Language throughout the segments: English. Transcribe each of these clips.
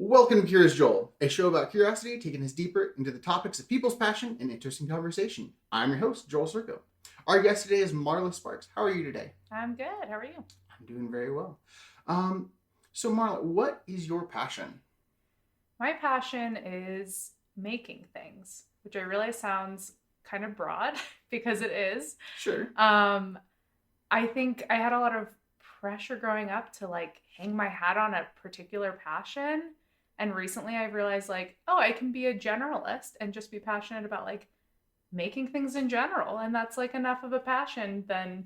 Welcome to Curious Joel, a show about curiosity taking us deeper into the topics of people's passion and interesting conversation. I'm your host, Joel Circo. Our guest today is Marla Sparks. How are you today? I'm good. How are you? I'm doing very well. So Marla, what is your passion? My passion is making things, which I realize sounds kind of broad because it is. Sure. I think I had a lot of pressure growing up to hang my hat on a particular passion. And recently I've realized I can be a generalist and just be passionate about making things in general. And that's enough of a passion than,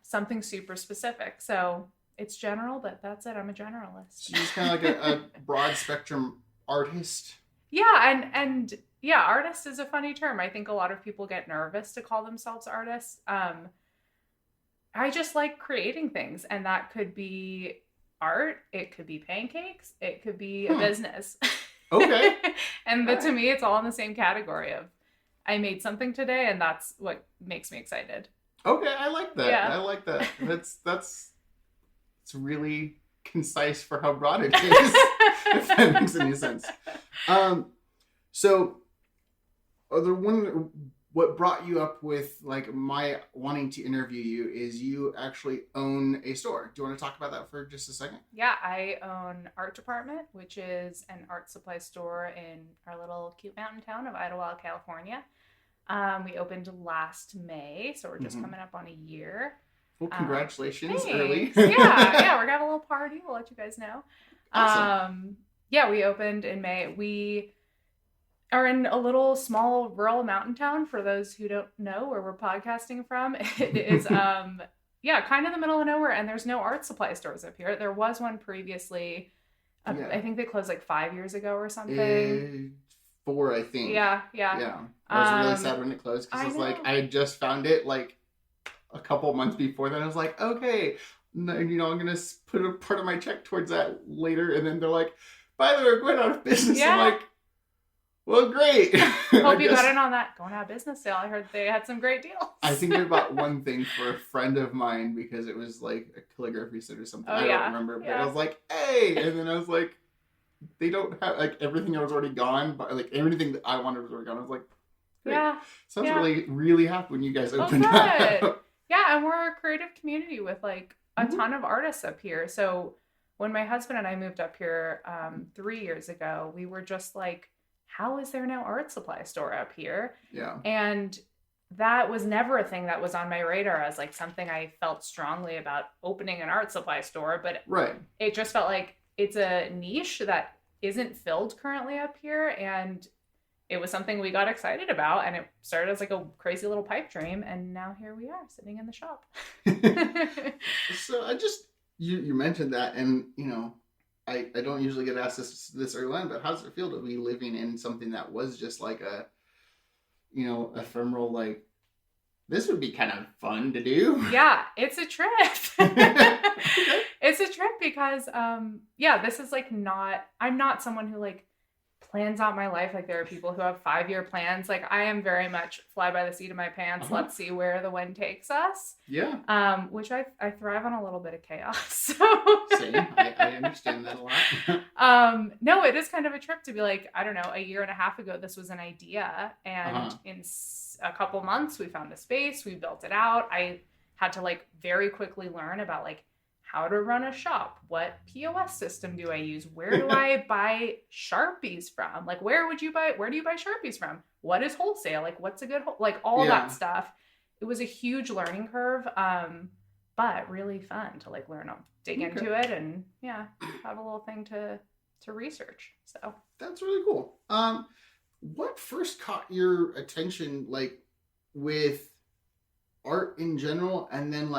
something super specific. So it's general, but that's it. I'm a generalist. So you're just kind of like a broad spectrum artist. Yeah. And yeah, artist is a funny term. I think a lot of people get nervous to call themselves artists. I just like creating things, and that could be art, it could be pancakes, it could be a business. Okay. And to me, it's all in the same category of I made something today, and that's what makes me excited. Okay, I like that. Yeah. I like that. It's really concise for how broad it is, if that makes any sense. So, what brought you up with my wanting to interview you is you actually own a store. Do you want to talk about that for just a second? Yeah, I own Art Dept, which is an art supply store in our little cute mountain town of Idlewild, California. We opened last May, so we're just coming up on a year. Well, congratulations thanks. Early. yeah, we're gonna have a little party. We'll let you guys know. Awesome. Yeah, we opened in May. We are in a little small rural mountain town. For those who don't know where we're podcasting from, it is kind of the middle of nowhere, and there's no art supply stores up here. There was one previously. I think they closed 5 years ago or something. 4, I think. Yeah. I was really sad when it closed because I had just found it a couple months before that. I was like, okay, I'm gonna put a part of my check towards that later, and then they're like, by the way, we're going out of business. Yeah. I'm like, well, great. Hope you got in on that going out of business sale. I heard they had some great deals. I think I bought one thing for a friend of mine because it was a calligraphy set or something. I don't remember, but I was like, hey, and then I was like, they don't have everything that was already gone, but everything that I wanted was already gone. I was like, great. Yeah. So I was really, really happy when you guys opened up. Yeah, and we're a creative community with a ton of artists up here. So when my husband and I moved up here 3 years ago, we were just how is there no art supply store up here? Yeah. And that was never a thing that was on my radar as something I felt strongly about opening an art supply store. But it just felt like it's a niche that isn't filled currently up here. And it was something we got excited about. And it started as a crazy little pipe dream. And now here we are sitting in the shop. So you mentioned that, and I don't usually get asked this early on, but how does it feel to be living in something that was just a ephemeral, this would be kind of fun to do? Yeah, it's a trip. Okay. It's a trip because, this is I'm not someone who plans out my life. There are people who have 5-year plans. I am very much fly by the seat of my pants. Uh-huh. Let's see where the wind takes us. Yeah. Which I thrive on a little bit of chaos. So. Same. I understand that a lot. No, it is kind of a trip to be I don't know, a year and a half ago, this was an idea. And in a couple months, we found a space, we built it out. I had to very quickly learn about how to run a shop. What POS system do I use? Where do I buy Sharpies from? Where do you buy Sharpies from? What is wholesale? What's a good, all that stuff. It was a huge learning curve, but really fun to learn, dig into it, and have a little thing to research. So that's really cool. What first caught your attention, with art in general, and then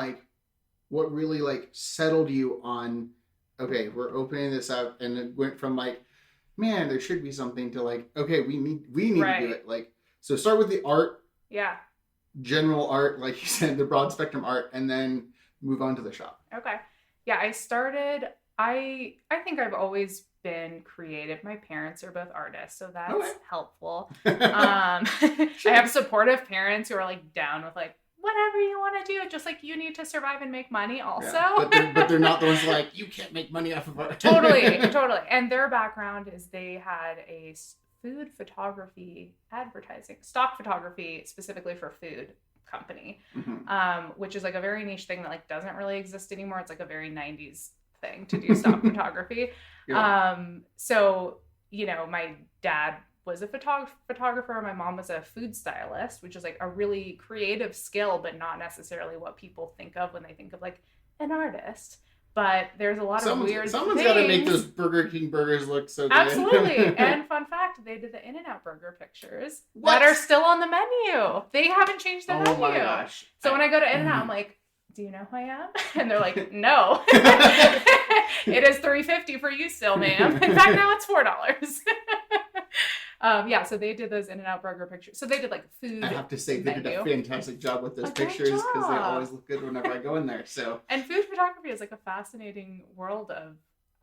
what really settled you on, okay, we're opening this up, and it went from man, there should be something to okay, we need to do it. So start with the art. Yeah. General art, like you said, the broad spectrum art, and then move on to the shop. Okay. Yeah, I think I've always been creative. My parents are both artists, so that's helpful. I have supportive parents who are down with whatever you want to do, just like you need to survive and make money also. Yeah, but they're not the ones like, you can't make money off of art. Totally. And their background is they had a food photography advertising, stock photography specifically for food company, which is like a very niche thing that like doesn't really exist anymore. It's like a very 90s thing to do stock photography. Yeah. So, you know, my dad was a photographer. My mom was a food stylist, which is like a really creative skill, but not necessarily what people think of when they think of like an artist. But there's a lot of weird Someone's things. got to make those Burger King burgers look so good. Absolutely. And fun fact, they did the In-N-Out burger pictures that are still on the menu. They haven't changed the menu. Oh my gosh. So when I go to In-N-Out, I'm like, do you know who I am? And they're like, no. It is $3.50 for you still, ma'am. In fact, now it's $4. Yeah, so they did those In-N-Out burger pictures. So they did like food. I have to say they did a fantastic job with those pictures because they always look good whenever I go in there. So and food photography is like a fascinating world of,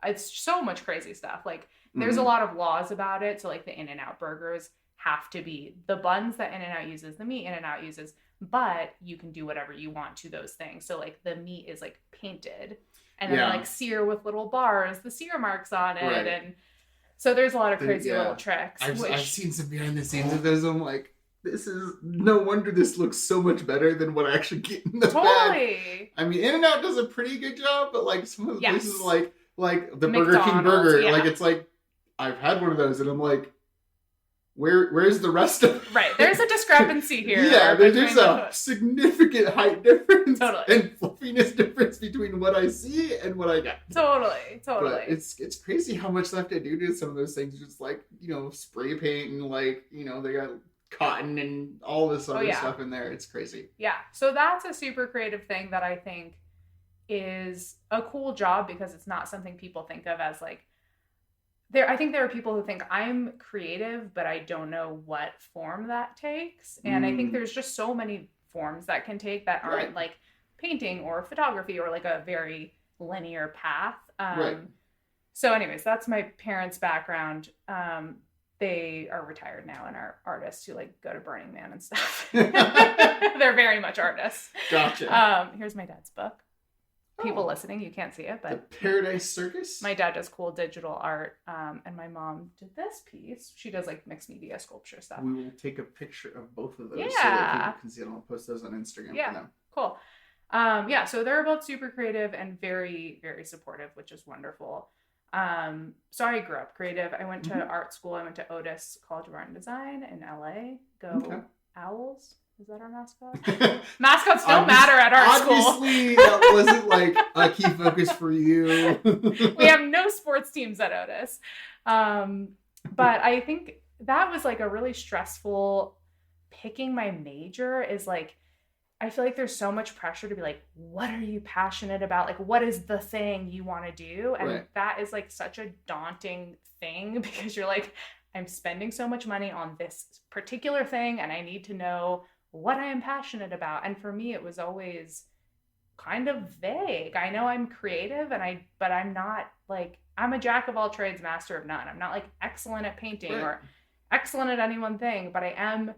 it's so much crazy stuff. Like there's a lot of laws about it. So like the In-N-Out burgers have to be the buns that In-N-Out uses, the meat In-N-Out uses, but you can do whatever you want to those things. So like the meat is like painted and then like sear with little bars, the sear marks on it. Right. And so there's a lot of crazy little tricks. I've seen some behind the scenes of those. I'm like, this is no wonder this looks so much better than what I actually get in the bag. I mean, In-N-Out does a pretty good job, but like some of the places like the Burger King burger, like it's like I've had one of those and I'm like, where's the rest of it? Right. There's a discrepancy here. Yeah, there's a significant height difference and fluffiness difference between what I see and what I get. Totally. But it's crazy how much they have to do to some of those things. Just like, you know, spray paint and like, you know, they got cotton and all this other stuff in there. It's crazy. Yeah. So that's a super creative thing that I think is a cool job because it's not something people think of as like, I think there are people who think I'm creative, but I don't know what form that takes. And I think there's just so many forms that can take that aren't like painting or photography or like a very linear path. So anyways, that's my parents' background. They are retired now and are artists who like go to Burning Man and stuff. They're very much artists. Gotcha. Here's my dad's book. People listening, you can't see it, but the Paradise Circus. My dad does cool digital art, and my mom did this piece. She does like mixed media sculpture stuff. We will take a picture of both of those so that people can see it. I'll post those on Instagram for them. Cool. So they're both super creative and very, very supportive, which is wonderful. So I grew up creative. I went to art school. I went to Otis College of Art and Design in LA. Go Owls. Is that our mascot? Mascots don't matter at art school. Obviously, that wasn't like a key focus for you. We have no sports teams at Otis. But I think that was like a really stressful picking my major is like, I feel like there's so much pressure to be like, what are you passionate about? Like, what is the thing you want to do? And that is like such a daunting thing because you're like, I'm spending so much money on this particular thing and I need to know what I am passionate about. And for me, it was always kind of vague. I know I'm creative but I'm not like, I'm a jack of all trades, master of none. I'm not like excellent at painting or excellent at any one thing, but I am,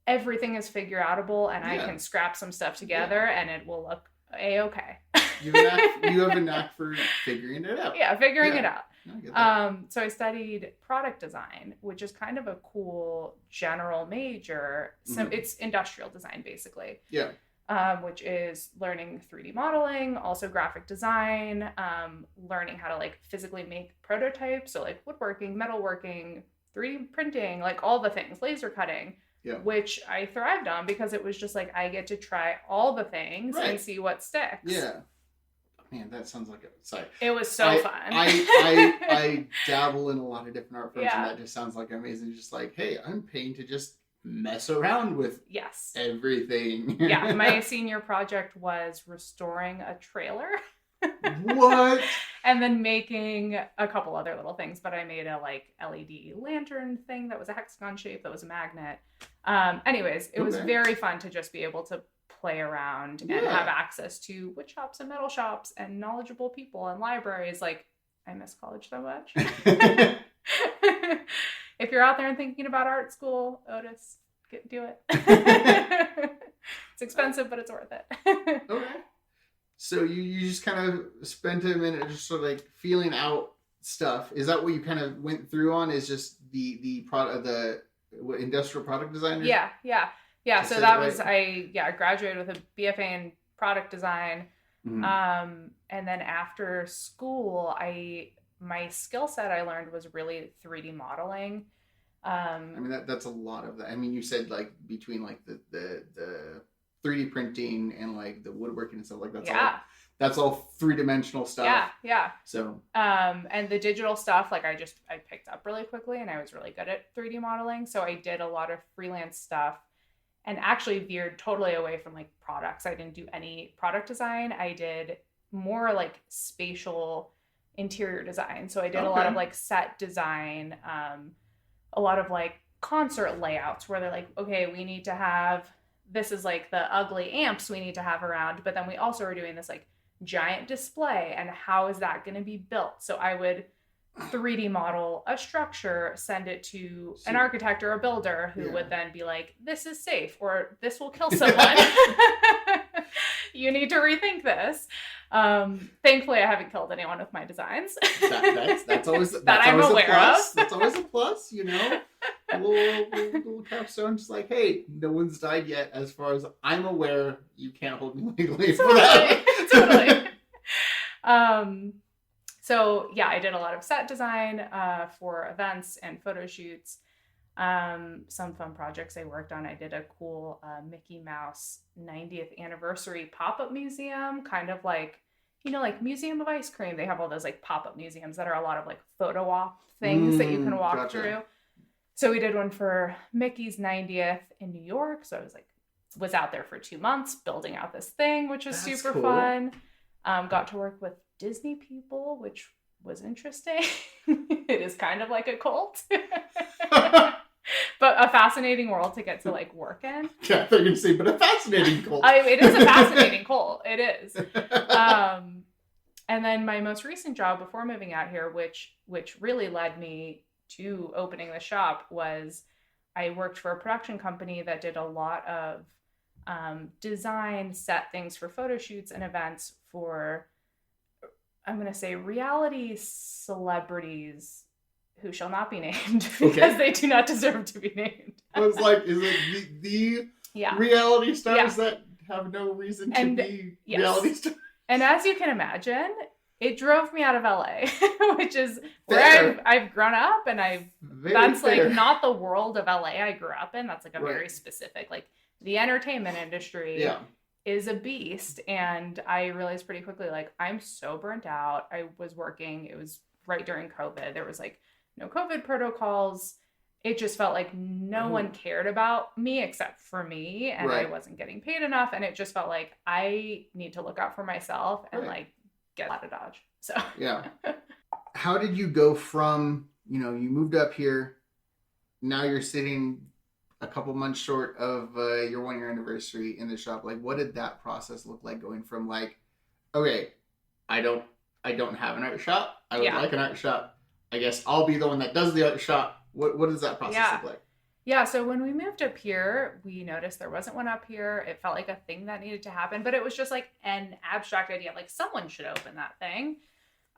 everything is figure outable and I can scrap some stuff together and it will look a-okay. You have a knack for figuring it out. Yeah, figuring it out. So I studied product design, which is kind of a cool general major. So it's industrial design, basically. Yeah. Which is learning 3D modeling, also graphic design, learning how to like physically make prototypes. So like woodworking, metalworking, 3D printing, like all the things, laser cutting, which I thrived on because it was just like, I get to try all the things and see what sticks. Yeah. Man, that sounds like it was so fun. I dabble in a lot of different art forms, and that just sounds like amazing. Just like, hey, I'm paying to just mess around with everything. Yeah, my senior project was restoring a trailer. What? And then making a couple other little things, but I made a like LED lantern thing that was a hexagon shape that was a magnet. Anyways, it was very fun to just be able to play around and have access to wood shops and metal shops and knowledgeable people and libraries. Like, I miss college so much. If you're out there and thinking about art school, Otis, do it. It's expensive, but it's worth it. Okay. So you just kind of spent a minute just sort of like feeling out stuff. Is that what you kind of went through on? Is just the product, what, industrial product design? Yeah. So that was I graduated with a BFA in product design. And then after school, my skill set I learned was really 3D modeling. I mean that's a lot of that. I mean, you said like between like the 3D printing and like the woodworking and stuff like that's all 3-dimensional stuff. Yeah. So and the digital stuff, like I picked up really quickly, and I was really good at 3D modeling. So I did a lot of freelance stuff, and actually veered totally away from like products. I didn't do any product design. I did more like spatial interior design. So I did a lot of like set design, a lot of like concert layouts where they're like, okay, we need to have, this is like the ugly amps we need to have around, but then we also are doing this like giant display, and how is that going to be built? So I would 3D model a structure, send it to an architect or a builder who would then be like, this is safe, or this will kill someone. You need to rethink this. Thankfully, I haven't killed anyone with my designs. That's always that I'm aware of. That's always a plus, you know. A little capstone, just like, hey, no one's died yet. As far as I'm aware, you can't hold me legally for that. Totally. So yeah, I did a lot of set design for events and photo shoots. Some fun projects I worked on. I did a cool Mickey Mouse 90th anniversary pop-up museum, kind of like, you know, like Museum of Ice Cream. They have all those like pop-up museums that are a lot of like photo op things that you can walk through. So we did one for Mickey's 90th in New York. So I was out there for 2 months building out this thing, which was super fun. Got to work with Disney people, which was interesting. It is kind of like a cult. But a fascinating world to get to like work in. Yeah, they're going to say, but a fascinating cult. It is a fascinating cult. It is. And then my most recent job before moving out here, which really led me to opening the shop, was I worked for a production company that did a lot of design set things for photo shoots and events for, I'm going to say, reality celebrities who shall not be named because they do not deserve to be named. I was like, is it the reality stars that have no reason to be reality stars? And as you can imagine, it drove me out of LA, which is where I've grown up, and that's like not the world of LA I grew up in. That's like a very specific, like the entertainment industry is a beast. And I realized pretty quickly, like, I'm so burnt out. I was working, it was right during COVID. There was like no COVID protocols. It just felt like no one cared about me except for me, and I wasn't getting paid enough. And it just felt like I need to look out for myself and like get out of Dodge. So how did you go from, you know, you moved up here, now you're sitting a couple months short of your 1-year anniversary in the shop? Like, what did that process look like, going from like, okay, I don't have an art shop, I would like an art shop, I guess I'll be the one that does the art shop. What does that process look like? Yeah, so when we moved up here, we noticed there wasn't one up here. It felt like a thing that needed to happen, but it was just like an abstract idea. Like, someone should open that thing.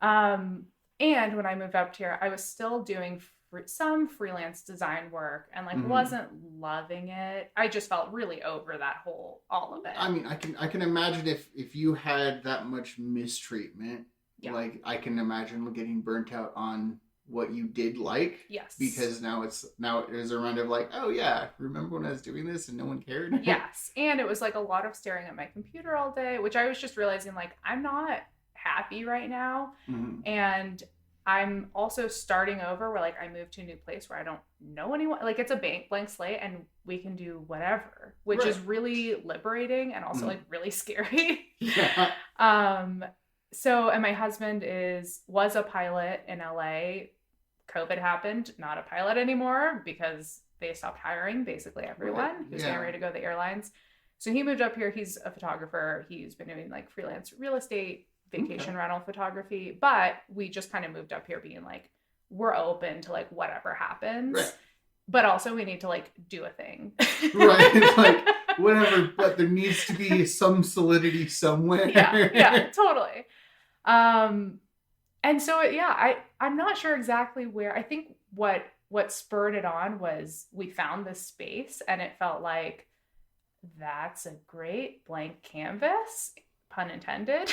And when I moved up here, I was still doing some freelance design work and like wasn't loving it. I just felt really over all of it. I mean, I can imagine if you had that much mistreatment, like I can imagine getting burnt out on what you did like. Yes. Because now it is a round of like, oh yeah, remember when I was doing this and no one cared? Yes. And it was like a lot of staring at my computer all day, which I was just realizing like I'm not happy right now. And I'm also starting over where like I moved to a new place where I don't know anyone. Like, it's a blank slate and we can do whatever, which is really liberating and also like really scary. So, and my husband was a pilot in LA. COVID happened, not a pilot anymore because they stopped hiring basically everyone who's getting ready to go to the airlines. So he moved up here. He's a photographer. He's been doing like freelance real estate, vacation rental photography, but we just kind of moved up here being like, we're open to like whatever happens, but also we need to like do a thing. Like whatever, but there needs to be some solidity somewhere. Yeah, totally. And so, I'm not sure exactly where. I think what spurred it on was we found this space and it felt like that's a great blank canvas, pun intended.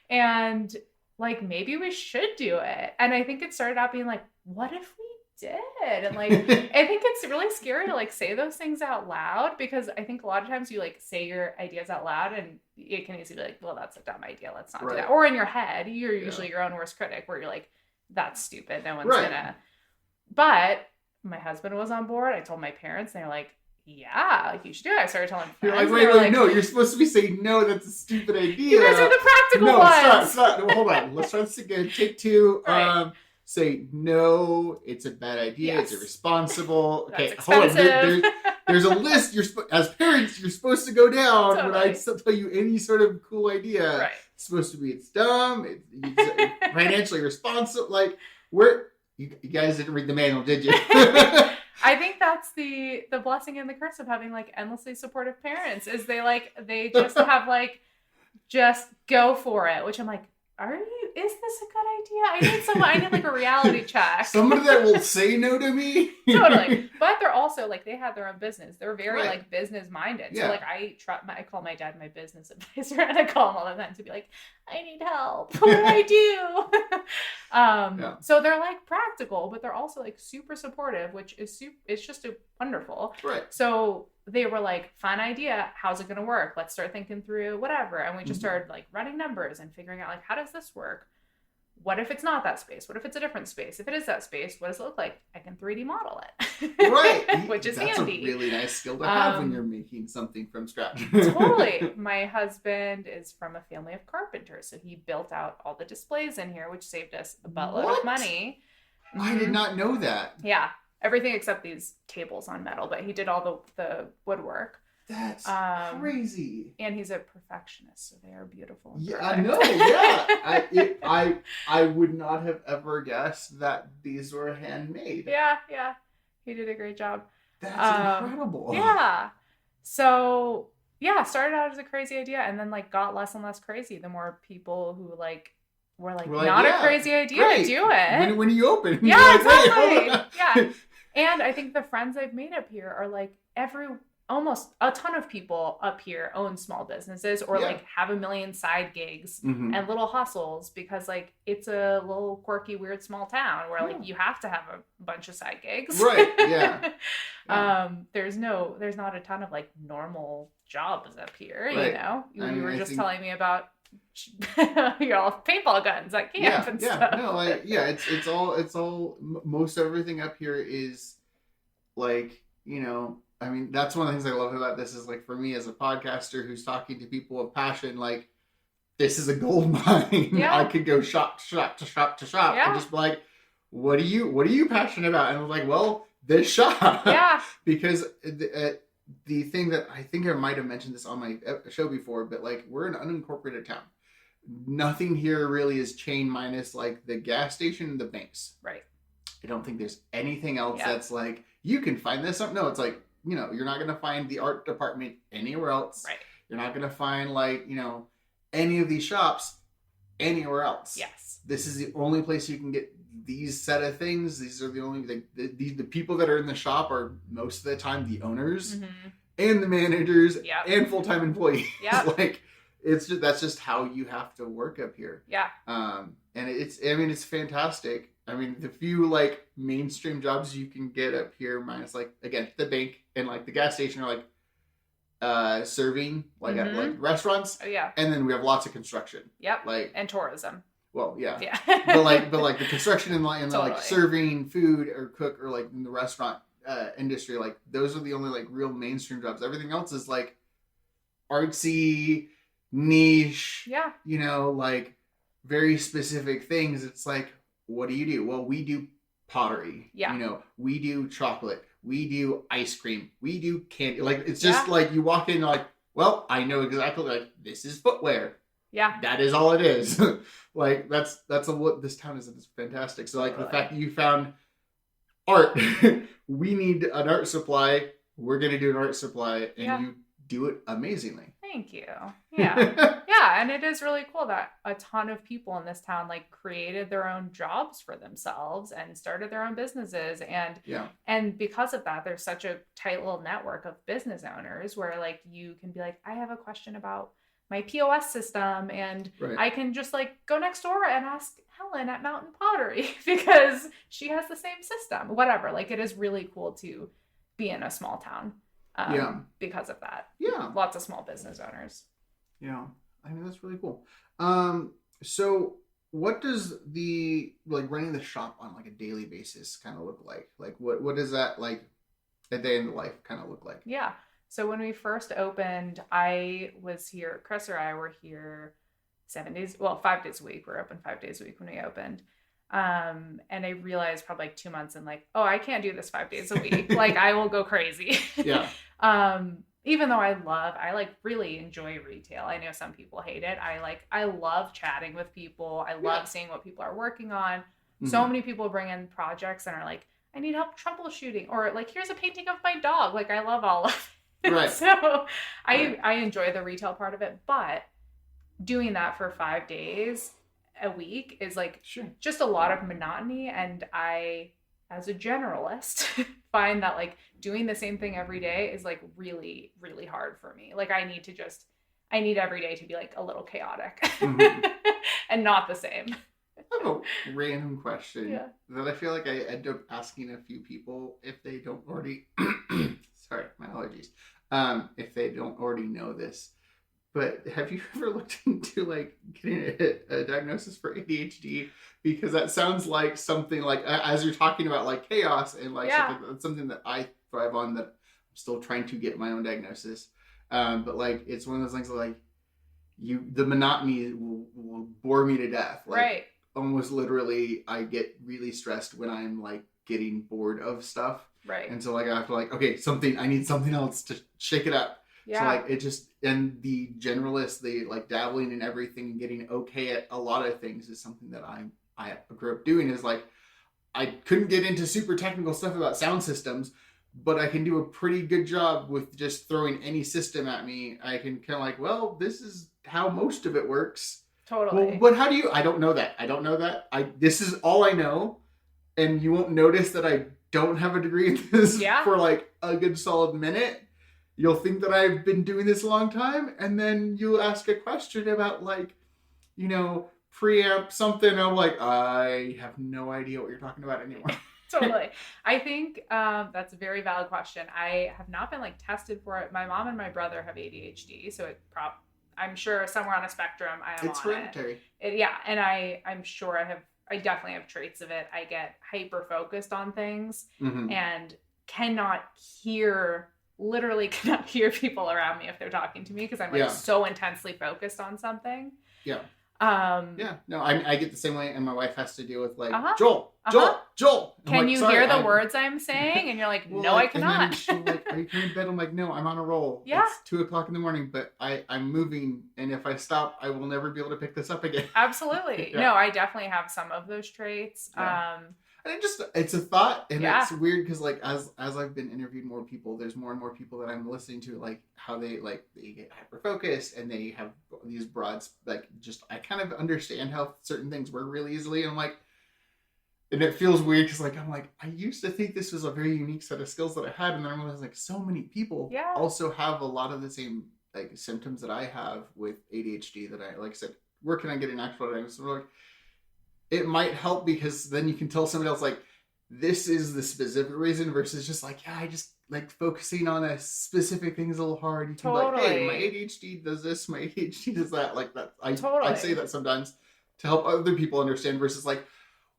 And like, maybe we should do it. And I think it started out being like, what if we did? And like, I think it's really scary to like say those things out loud, because I think a lot of times you like say your ideas out loud and it can easily be like, well, that's a dumb idea, let's not do that. Or in your head, you're usually your own worst critic, where you're like, that's stupid, no one's gonna. But my husband was on board. I told my parents, and they're like, yeah, like, you should do it. I started telling friends. You're like, wait, no, you're supposed to be saying, no, that's a stupid idea. You guys are the practical ones. Stop. No, hold on. Let's try this again. Take two. Right. Say, no, it's a bad idea. Yes. It's irresponsible. Okay, hold on. There's a list. As parents, you're supposed to go down when I tell you any sort of cool idea. Right. It's supposed to be, it's dumb, it's financially responsible. Like, you guys didn't read the manual, did you? I think that's the blessing and the curse of having like endlessly supportive parents, is they just have like, just go for it, which I'm like, is this a good idea? I need like a reality check. Somebody that will say no to me. Totally. But they're also like, they have their own business. They're very like business minded. Yeah. So like I call my dad my business advisor, and I call him all the time to be like, I need help. What do I do? So they're like practical, but they're also like super supportive, which is it's just wonderful. Right. So they were like, fun idea. How's it going to work? Let's start thinking through whatever. And we just started like running numbers and figuring out like, how does this work? What if it's not that space? What if it's a different space? If it is that space, what does it look like? I can 3D model it. Right. Which is That's handy. That's a really nice skill to have when you're making something from scratch. Totally. My husband is from a family of carpenters, so he built out all the displays in here, which saved us a buttload of money. I did not know that. Yeah. Everything except these tables on metal, but he did all the woodwork. That's crazy. And he's a perfectionist, so they are beautiful. Yeah, I know. Yeah, I would not have ever guessed that these were handmade. Yeah, he did a great job. That's incredible. Yeah. So started out as a crazy idea, and then like got less and less crazy the more people who like were like, not a crazy idea to do it. When you open, yeah, exactly. Yeah. And I think the friends I've made up here are like almost a ton of people up here own small businesses or like have a million side gigs and little hustles, because like it's a little quirky, weird small town where like you have to have a bunch of side gigs. Right. Yeah. There's not a ton of like normal jobs up here, you know? You were just telling me about paintball guns at camp and stuff. No, it's all most everything up here is like, you know, I mean, that's one of the things I love about this is like, for me as a podcaster who's talking to people of passion, like, this is a gold mine. Yeah. I could go shop to shop to shop to shop and just be like, what are you passionate about? And I'm like, well, this shop. Yeah. Because the thing that I think I might have mentioned this on my show before, but like, we're an unincorporated town. Nothing here really is chain minus like the gas station and the banks. Right. I don't think there's anything else that's like, you can find this up. No, it's like, you know, you're not going to find the art department anywhere else. Right. You're not going to find like, you know, any of these shops anywhere else. Yes. This is the only place you can get these set of things. These are the only, the people that are in the shop are most of the time the owners and the managers and full-time employees. Yeah. Like, that's just how you have to work up here. Yeah. And it's fantastic. I mean, the few like mainstream jobs you can get up here, minus like, again, the bank and like the gas station, are like serving like at like restaurants. Oh yeah. And then we have lots of construction. Yep. Like, and tourism. Well, yeah. Yeah. but like the construction and like totally. Like serving food or cook or like in the restaurant industry, like those are the only like real mainstream jobs. Everything else is like artsy, niche. Yeah. You know, like very specific things. It's like, what do? Well, we do pottery. Yeah. You know, we do chocolate. We do ice cream. We do candy. Like, it's just like you walk in like, well, I know exactly, like, this is footwear. Yeah. That is all it is. Like, that's what this town is. It's fantastic. So like the fact that you found art, we need an art supply. we're going to do an art supply, and Yeah. you do it amazingly. Thank you. Yeah. Yeah. And it is really cool that a ton of people in this town like created their own jobs for themselves and started their own businesses. And because of that, there's such a tight little network of business owners where like you can be like, I have a question about my POS system, and Right. I can just like go next door and ask Helen at Mountain Pottery because she has the same system, whatever. Like it is really cool to be in a small town. Because of that. Yeah. Lots of small business owners. Yeah. I mean, that's really cool. So what does the like running the shop on like a daily basis kind of look like? Like what does that like a day in the life kind of look like? Yeah. So when we first opened, I was here, Chris or I were here 5 days a week. We're open 5 days a week when we opened. And I realized probably like 2 months in like, oh, I can't do this 5 days a week. Like I will go crazy. Yeah. Even though I like really enjoy retail. I know some people hate it. I love chatting with people. I love seeing what people are working on. Mm-hmm. So many people bring in projects and are like, I need help troubleshooting, or like, here's a painting of my dog. Like I love all of it. Right. So I enjoy the retail part of it, but doing that for 5 days a week is like just a lot of monotony. And I, as a generalist, find that like doing the same thing every day is like really, really hard for me. Like I need every day to be like a little chaotic and not the same. I have a random question that I feel like I end up asking a few people if they don't already, sorry, my allergies. If they don't already know this, but have you ever looked into like getting a diagnosis for ADHD? Because that sounds like something like, as you're talking about like chaos and like something that I thrive on, that I'm still trying to get my own diagnosis. But like, it's one of those things that like the monotony will bore me to death. Like, almost literally, I get really stressed when I'm like getting bored of stuff. Right. And so like, I have to like, okay, I need something else to shake it up. Yeah. So like it just, and the generalist, the like dabbling in everything and getting okay at a lot of things is something that I grew up doing. Is like, I couldn't get into super technical stuff about sound systems, but I can do a pretty good job with just throwing any system at me. I can kind of like, well, this is how most of it works. Totally. Well, but how do you, I don't know that. This is all I know. And you won't notice that I don't have a degree in this for like a good solid minute. You'll think that I've been doing this a long time, and then you'll ask a question about like, preamp something. And I'm like, I have no idea what you're talking about anymore. Totally. I think that's a very valid question. I have not been like tested for it. My mom and my brother have ADHD, so I'm sure somewhere on a spectrum I am. It's hereditary. And I'm sure I definitely have traits of it. I get hyper focused on things and literally cannot hear people around me if they're talking to me because I'm like so intensely focused on something. Yeah. No, I get the same way, and my wife has to deal with like Joel. Can you hear the words I'm saying? And you're like, no, I cannot. And then she's like, are you coming to bed? I'm like, no, I'm on a roll. Yeah. It's 2:00 in the morning, but I'm moving, and if I stop, I will never be able to pick this up again. Absolutely. No, I definitely have some of those traits. Yeah. And it's a thought, and it's weird because like as I've been interviewing more people, there's more and more people that I'm listening to, like how they get hyper focused and they have these broads, like just I kind of understand how certain things work really easily, and I'm like, and it feels weird because like I'm like, I used to think this was a very unique set of skills that I had, and then I realized like so many people also have a lot of the same like symptoms that I have with ADHD that I, like I said, where can I get an actual diagnosis? So like, it might help because then you can tell somebody else like, this is the specific reason versus just like, I just like focusing on a specific thing is a little hard. You can be like, hey, my ADHD does this, my ADHD does that. Like that. I say that sometimes to help other people understand versus like,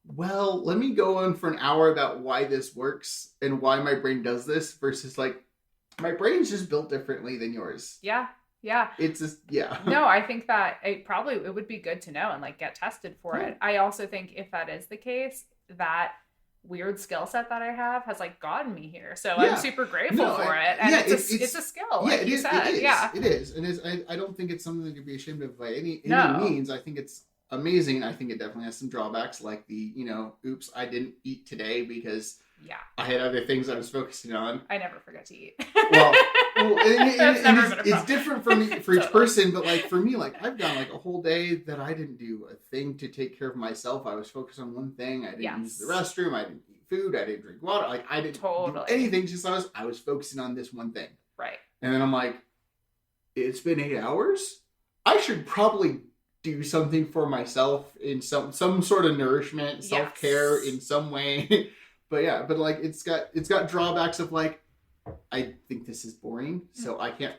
well, let me go on for an hour about why this works and why my brain does this versus like, my brain's just built differently than yours. Yeah. Yeah. It's just, No, I think that it would be good to know and like get tested for it. I also think if that is the case, that weird skill set that I have has like gotten me here. So I'm super grateful for it. And it's a skill, like you said. It is. And I don't think it's something that could be ashamed of by any means. I think it's amazing. I think it definitely has some drawbacks, like the, oops, I didn't eat today because I had other things I was focusing on. I never forget to eat. Well, it's different for each person, but like for me, like I've gone like a whole day that I didn't do a thing to take care of myself. I was focused on one thing. I didn't use the restroom. I didn't eat food. I didn't drink water. Like I didn't do anything. Just I was focusing on this one thing. Right. And then I'm like, it's been 8 hours. I should probably do something for myself in some sort of nourishment, self-care in some way. But like it's got drawbacks of like, I think this is boring, so I can't.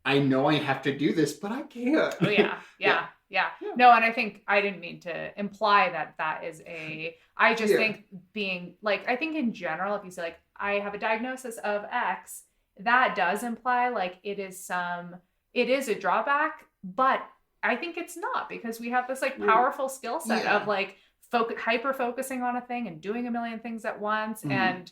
I know I have to do this, but I can't. Oh yeah. No, and I think I didn't mean to imply that is a. I just think being like, I think in general, if you say like I have a diagnosis of X, that does imply like it is a drawback, but I think it's not, because we have this like powerful skill set of like hyper focusing on a thing and doing a million things at once. And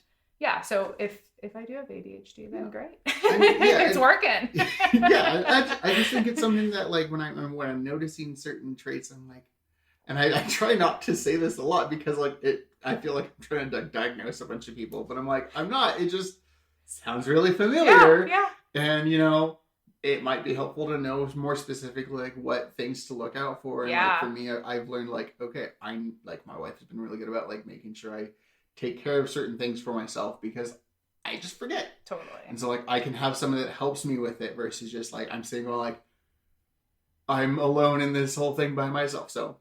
so if I do have ADHD, then great. It's working. I just think it's something that like when I'm noticing certain traits, I'm like, and I try not to say this a lot because like I feel like I'm trying to diagnose a bunch of people, but I'm like, I'm not. It just sounds really familiar. Yeah. And it might be helpful to know more specifically like what things to look out for. And like for me, I've learned like, okay, I'm like, my wife has been really good about like making sure I take care of certain things for myself because I just forget. Totally. And so like I can have someone that helps me with it versus just like I'm sitting like I'm alone in this whole thing by myself. So,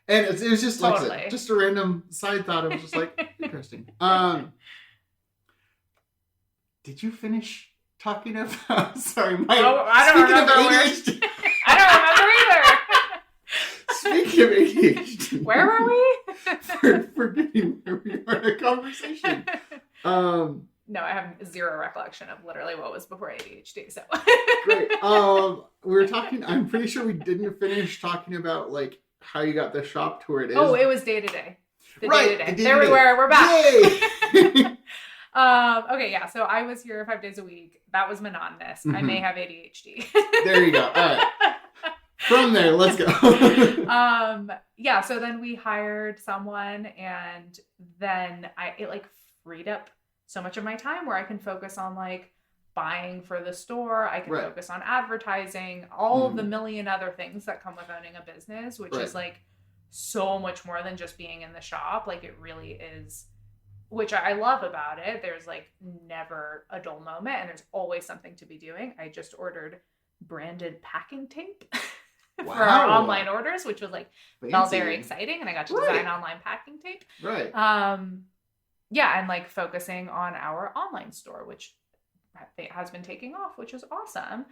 and it was just like I said, just a random side thought. It was just like interesting. Did you finish talking about? Sorry, I don't remember ADHD. I don't remember either. Speaking of ADHD, where were we? Forgetting where we were in a conversation. No, I have zero recollection of literally what was before ADHD. So great. We were talking. I'm pretty sure we didn't finish talking about like how you got the shop to where it is. Oh, it was day to day. Right. There we were. We're back. Yay! Okay, yeah. So I was here 5 days a week. That was monotonous. I may have ADHD. There you go. All right. From there, let's go. So then we hired someone, and then it like freed up so much of my time where I can focus on like buying for the store. I can focus on advertising, all of the million other things that come with owning a business, which is like so much more than just being in the shop. Like it really is, which I love about it. There's like never a dull moment and there's always something to be doing. I just ordered branded packing tape for our online orders, which was like felt very exciting, and I got to design online packing tape. Right. And like focusing on our online store, which has been taking off, which is awesome.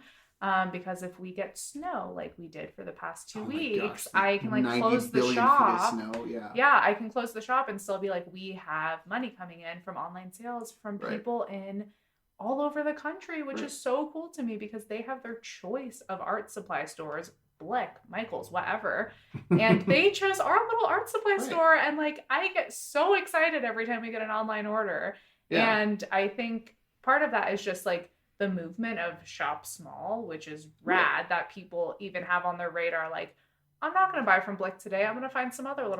Because if we get snow like we did for the past 2 weeks, I can like close the shop. I can close the shop and still be like, we have money coming in from online sales from people in all over the country, which is so cool to me because they have their choice of art supply stores, Blick, Michael's, whatever. And they chose our little art supply store. And like, I get so excited every time we get an online order. Yeah. And I think part of that is just like the movement of shop small, which is rad that people even have on their radar. Like, I'm not going to buy from Blick today. I'm going to find some other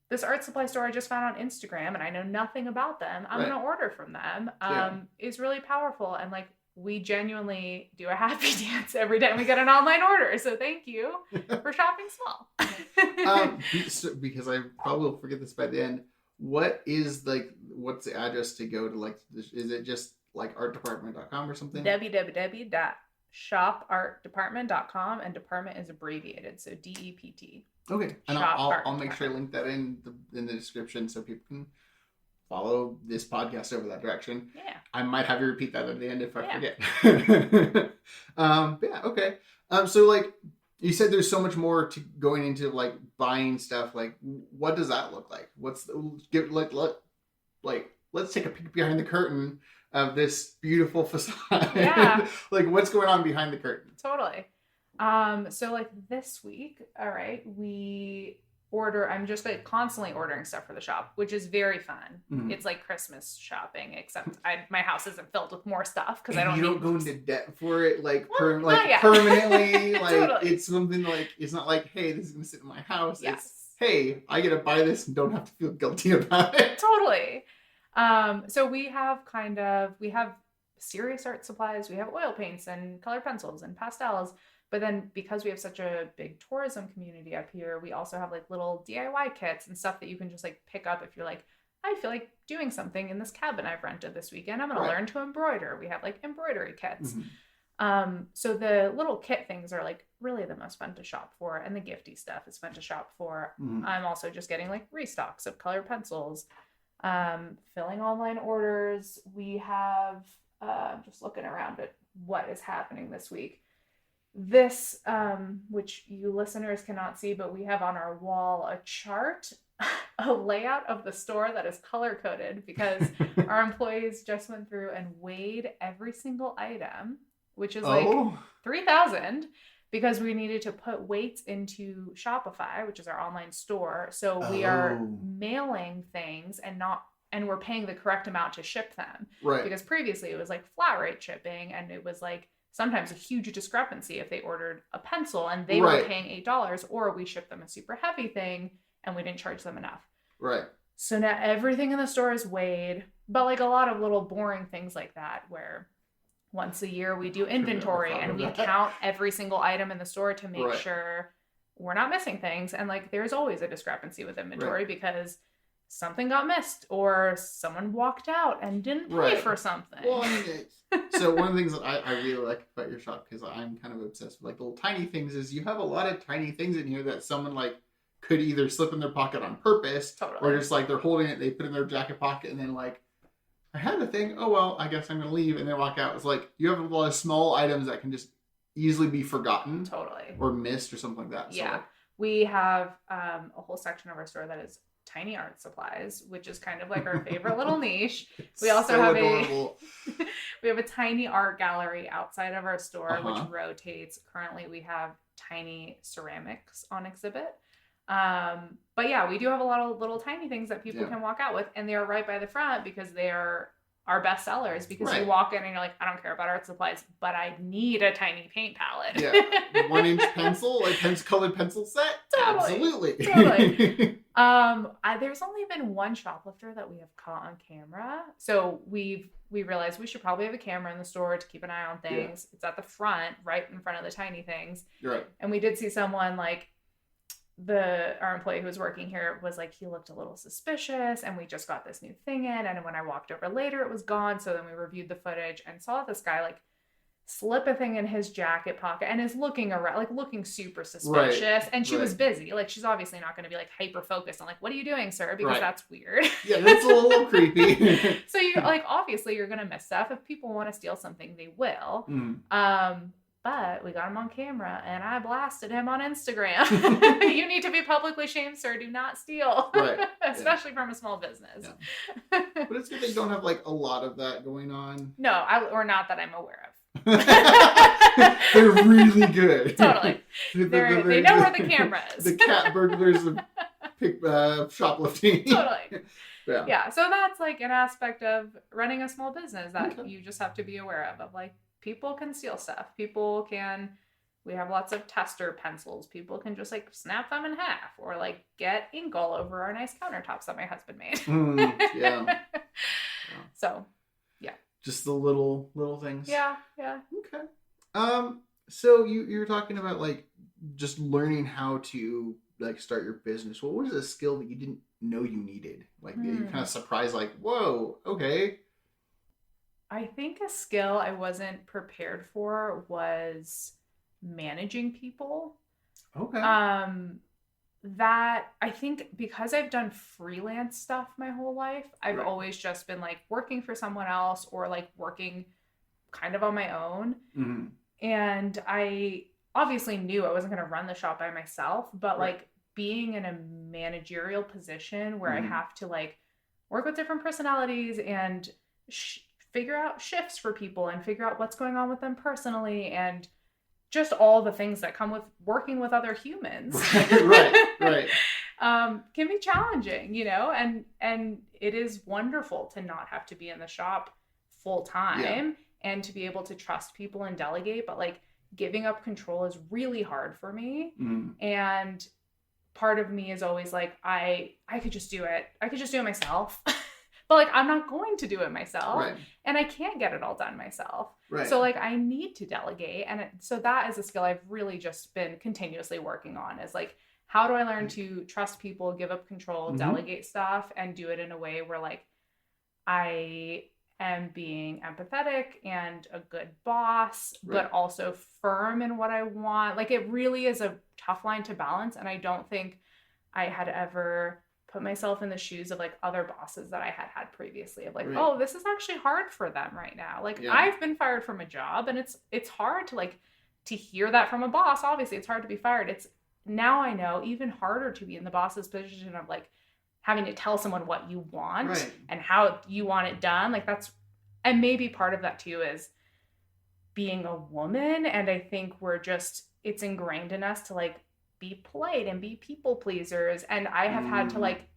this art supply store I just found on Instagram and I know nothing about them. I'm going to order from them. Is really powerful. And like, we genuinely do a happy dance every time we get an online order. So thank you for shopping small. Because I probably will forget this by the end. What's the address to go to? Like, is it just like artdepartment.com or something? www.shopartdepartment.com, and department is abbreviated, so DEPT. Okay, and I'll make sure I link that in the description so people can follow this podcast over that direction. Yeah, I might have you repeat that at the end if I forget. Okay. So like you said, there's so much more to going into like buying stuff. Like, what does that look like? Let's take a peek behind the curtain of this beautiful facade. Yeah. Like, what's going on behind the curtain? Totally. So like this week, all right, we I'm just like constantly ordering stuff for the shop, which is very fun. Mhm. It's like Christmas shopping, except my house isn't filled with more stuff because I And don't you need don't go into debt for it, like Well, not yet. permanently. Like Totally. it's something like it's not like, hey, this is gonna sit in my house. Yes. It's, hey, I gotta buy this and don't have to feel guilty about it. Totally. So we have serious art supplies. We have oil paints and colored pencils and pastels. But then because we have such a big tourism community up here, we also have like little DIY kits and stuff that you can just like pick up if you're like, I feel like doing something in this cabin I've rented this weekend. I'm going to learn to embroider. We have like embroidery kits. So the little kit things are like really the most fun to shop for, and the gifty stuff is fun to shop for. I'm also just getting like restocks of colored pencils, filling online orders. We have just looking around at what is happening this week. This, which you listeners cannot see, but we have on our wall a chart, a layout of the store that is color coded because our employees just went through and weighed every single item, which is like 3,000, because we needed to put weights into Shopify, which is our online store. So we are mailing things and we're paying the correct amount to ship them. Right. Because previously it was like flat rate shipping, and it was like sometimes a huge discrepancy if they ordered a pencil and they were paying $8, or we shipped them a super heavy thing and we didn't charge them enough. Right. So now everything in the store is weighed, but like a lot of little boring things like that, where once a year we do inventory and we count every single item in the store to make sure we're not missing things. And like there's always a discrepancy with inventory because something got missed or someone walked out and didn't pay for something. Well, I mean, so one of the things that I really like about your shop, because I'm kind of obsessed with like little tiny things, is you have a lot of tiny things in here that someone like could either slip in their pocket on purpose or just like they're holding it, they put it in their jacket pocket, and then like, I had the thing, oh well, I guess I'm gonna leave, and then walk out. It's like you have a lot of small items that can just easily be forgotten or missed or something like that. Yeah. So, like, we have a whole section of our store that is tiny art supplies, which is kind of like our favorite little niche. We also have we have a tiny art gallery outside of our store, which rotates. Currently we have tiny ceramics on exhibit. But yeah, we do have a lot of little tiny things that people can walk out with, and they are right by the front because they are our best sellers, because you walk in and you're like, I don't care about art supplies, but I need a tiny paint palette. 1-inch pencil, like colored pencil set. Absolutely. There's only been one shoplifter that we have caught on camera. So we realized we should probably have a camera in the store to keep an eye on things. It's at the front, right in front of the tiny things. Right. And we did see someone like our employee who was working here was like, he looked a little suspicious, and we just got this new thing in, and when I walked over later it was gone. So then we reviewed the footage and saw this guy like slip a thing in his jacket pocket and is looking around, like looking super suspicious. And she was busy, like she's obviously not going to be like hyper focused on like, what are you doing, sir? Because that's weird. Yeah, that's a little creepy. So you like, obviously you're going to miss stuff. If people want to steal something, they will. But we got him on camera, and I blasted him on Instagram. You need to be publicly shamed, sir. Do not steal. Especially from a small business. But it's good they don't have like a lot of that going on. No, or not that I'm aware of. They're really good. Totally. They know where the camera is. The cat burglars of shoplifting. Totally. Yeah. So that's like an aspect of running a small business that you just have to be aware of like, people can steal stuff. We have lots of tester pencils. People can just like snap them in half or like get ink all over our nice countertops that my husband made. So, yeah. Just the little things. Yeah. Okay. So you were talking about like just learning how to like start your business. What was a skill that you didn't know you needed? Like that you kind of surprised, like, whoa, okay. I think a skill I wasn't prepared for was managing people. Okay. That I think because I've done freelance stuff my whole life, I've always just been like working for someone else or like working kind of on my own. And I obviously knew I wasn't going to run the shop by myself, but like being in a managerial position where I have to like work with different personalities and figure out shifts for people and figure out what's going on with them personally and just all the things that come with working with other humans. Right. can be challenging, you know, and it is wonderful to not have to be in the shop full time and to be able to trust people and delegate, but like giving up control is really hard for me. And part of me is always like, I could just do it. I could just do it myself. But like, I'm not going to do it myself. Right. And I can't get it all done myself. Right. So like, I need to delegate. And so that is a skill I've really just been continuously working on, is like, how do I learn to trust people, give up control, delegate stuff, and do it in a way where like I am being empathetic and a good boss, but also firm in what I want. Like, it really is a tough line to balance. And I don't think I had ever put myself in the shoes of like other bosses that I had previously, of like, oh, this is actually hard for them right now. Like, I've been fired from a job, and it's hard to like, to hear that from a boss. Obviously it's hard to be fired. It's, now I know, even harder to be in the boss's position of like having to tell someone what you want and how you want it done. Like, that's, and maybe part of that too is being a woman. And I think we're just, it's ingrained in us to like be polite and be people pleasers. And I have had to like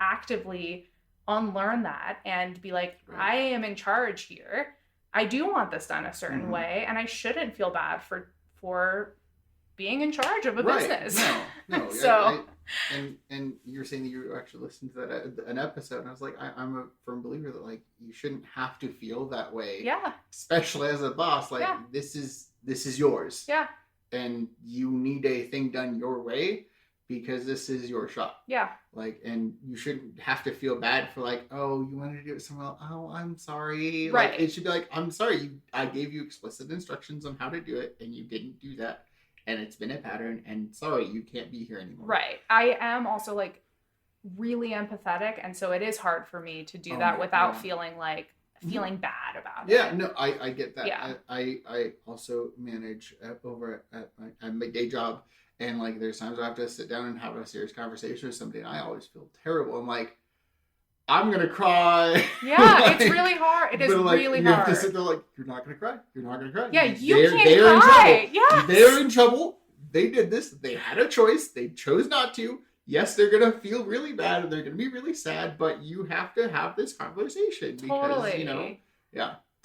actively unlearn that and be like, I am in charge here. I do want this done a certain way, and I shouldn't feel bad for being in charge of a business. No. So, and you're saying that you actually listened to that an episode, and I was like, I'm a firm believer that like you shouldn't have to feel that way. Yeah. Especially as a boss, like this is yours. Yeah. And you need a thing done your way because this is your shop. Yeah. Like, and you shouldn't have to feel bad for like, oh, you wanted to do it somewhere else. Oh, I'm sorry. Right. Like, it should be like, I'm sorry. I gave you explicit instructions on how to do it, and you didn't do that. And it's been a pattern, and sorry, you can't be here anymore. Right. I am also like really empathetic, and so it is hard for me to do that without feeling bad about it. Yeah, no, I get that. Yeah. I also manage over at my day job, and like there's times I have to sit down and have a serious conversation with somebody, and I always feel terrible. I'm like, I'm gonna cry. Yeah, like, it's really hard. It is like, really you hard. have to sit there like, you're not gonna cry. You're not gonna cry. Yeah, can't cry. Yes. They're in trouble. They did this. They had a choice. They chose not to. Yes, they're gonna feel really bad and they're gonna be really sad, but you have to have this conversation because you know,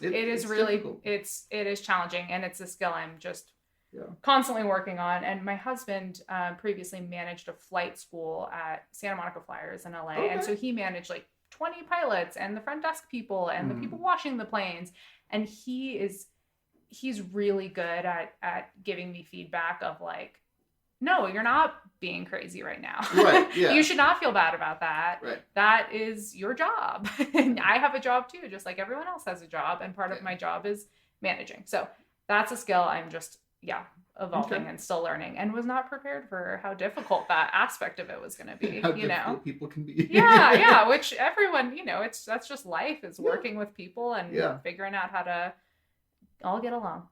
it is really difficult. It is challenging, and it's a skill I'm just constantly working on. And my husband previously managed a flight school at Santa Monica Flyers in LA, and so he managed like 20 pilots and the front desk people and the people washing the planes, and he's really good at giving me feedback of like, no, you're not being crazy right now. Right. Yeah. You should not feel bad about that. Right. That is your job. And I have a job too, just like everyone else has a job. And part of my job is managing. So that's a skill I'm just, evolving and still learning, and was not prepared for how difficult that aspect of it was going to be, how difficult people can be. Yeah. Which everyone, that's just life, is working with people and figuring out how to all get along.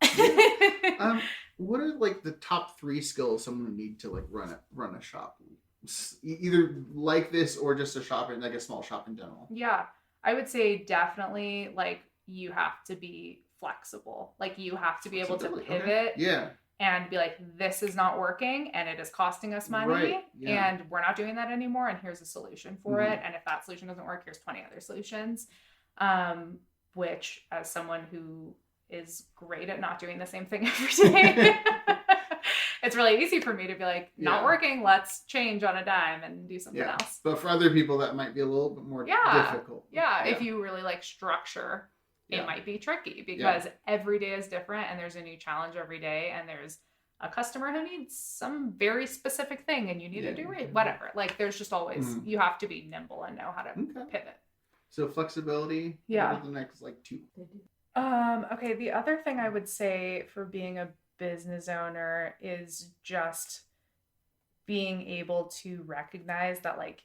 What are like the top 3 skills someone would need to like run a shop, either like this or just a shop, in like a small shop in general? Yeah, I would say definitely like you have to be flexible. Like you have to be able to pivot. Yeah. And be like, this is not working and it is costing us money and we're not doing that anymore, and here's a solution for it. And if that solution doesn't work, here's 20 other solutions. Which, as someone who is great at not doing the same thing every day, it's really easy for me to be like, not working, let's change on a dime and do something else. But for other people, that might be a little bit more difficult. Yeah, if you really like structure, it might be tricky because every day is different and there's a new challenge every day, and there's a customer who needs some very specific thing and you need to do it, whatever. Like there's just always, you have to be nimble and know how to pivot. So flexibility. Yeah. What are the next like 2? Okay. The other thing I would say for being a business owner is just being able to recognize that, like,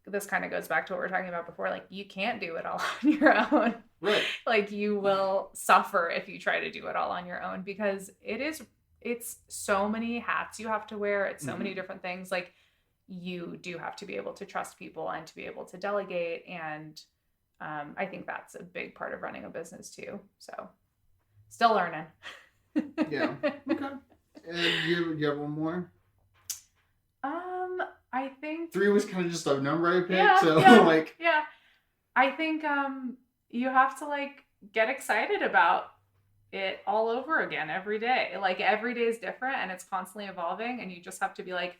this kind of goes back to what we were talking about before. Like, you can't do it all on your own. Right. Like, you will suffer if you try to do it all on your own, because it's so many hats you have to wear. It's so many different things. Like, you do have to be able to trust people and to be able to delegate. And I think that's a big part of running a business too. So still learning. Yeah. Okay. And you have one more? I think 3 was kind of just a number I picked. Yeah, so yeah, like, yeah. I think you have to like get excited about it all over again every day. Like every day is different and it's constantly evolving, and you just have to be like,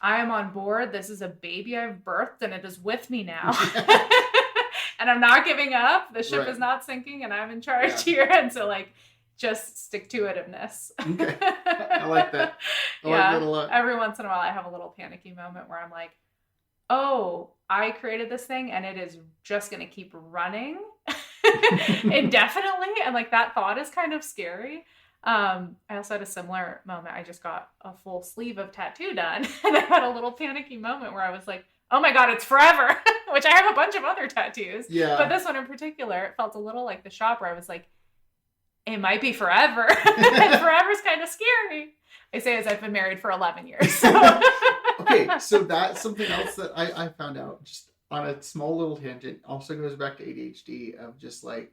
I am on board. This is a baby I've birthed and it is with me now. And I'm not giving up. The ship is not sinking and I'm in charge here. And so like just stick to itiveness. Okay. I like that. I like that a lot. Every once in a while I have a little panicky moment where I'm like, oh, I created this thing and it is just going to keep running indefinitely. And like that thought is kind of scary. I also had a similar moment. I just got a full sleeve of tattoo done and I had a little panicky moment where I was like, oh my God, it's forever, which I have a bunch of other tattoos. Yeah. But this one in particular, it felt a little like the shop where I was like, it might be forever. And forever's kind of scary. I say as I've been married for 11 years. So. Okay, so that's something else that I found out just on a small little tangent. Also goes back to ADHD of just like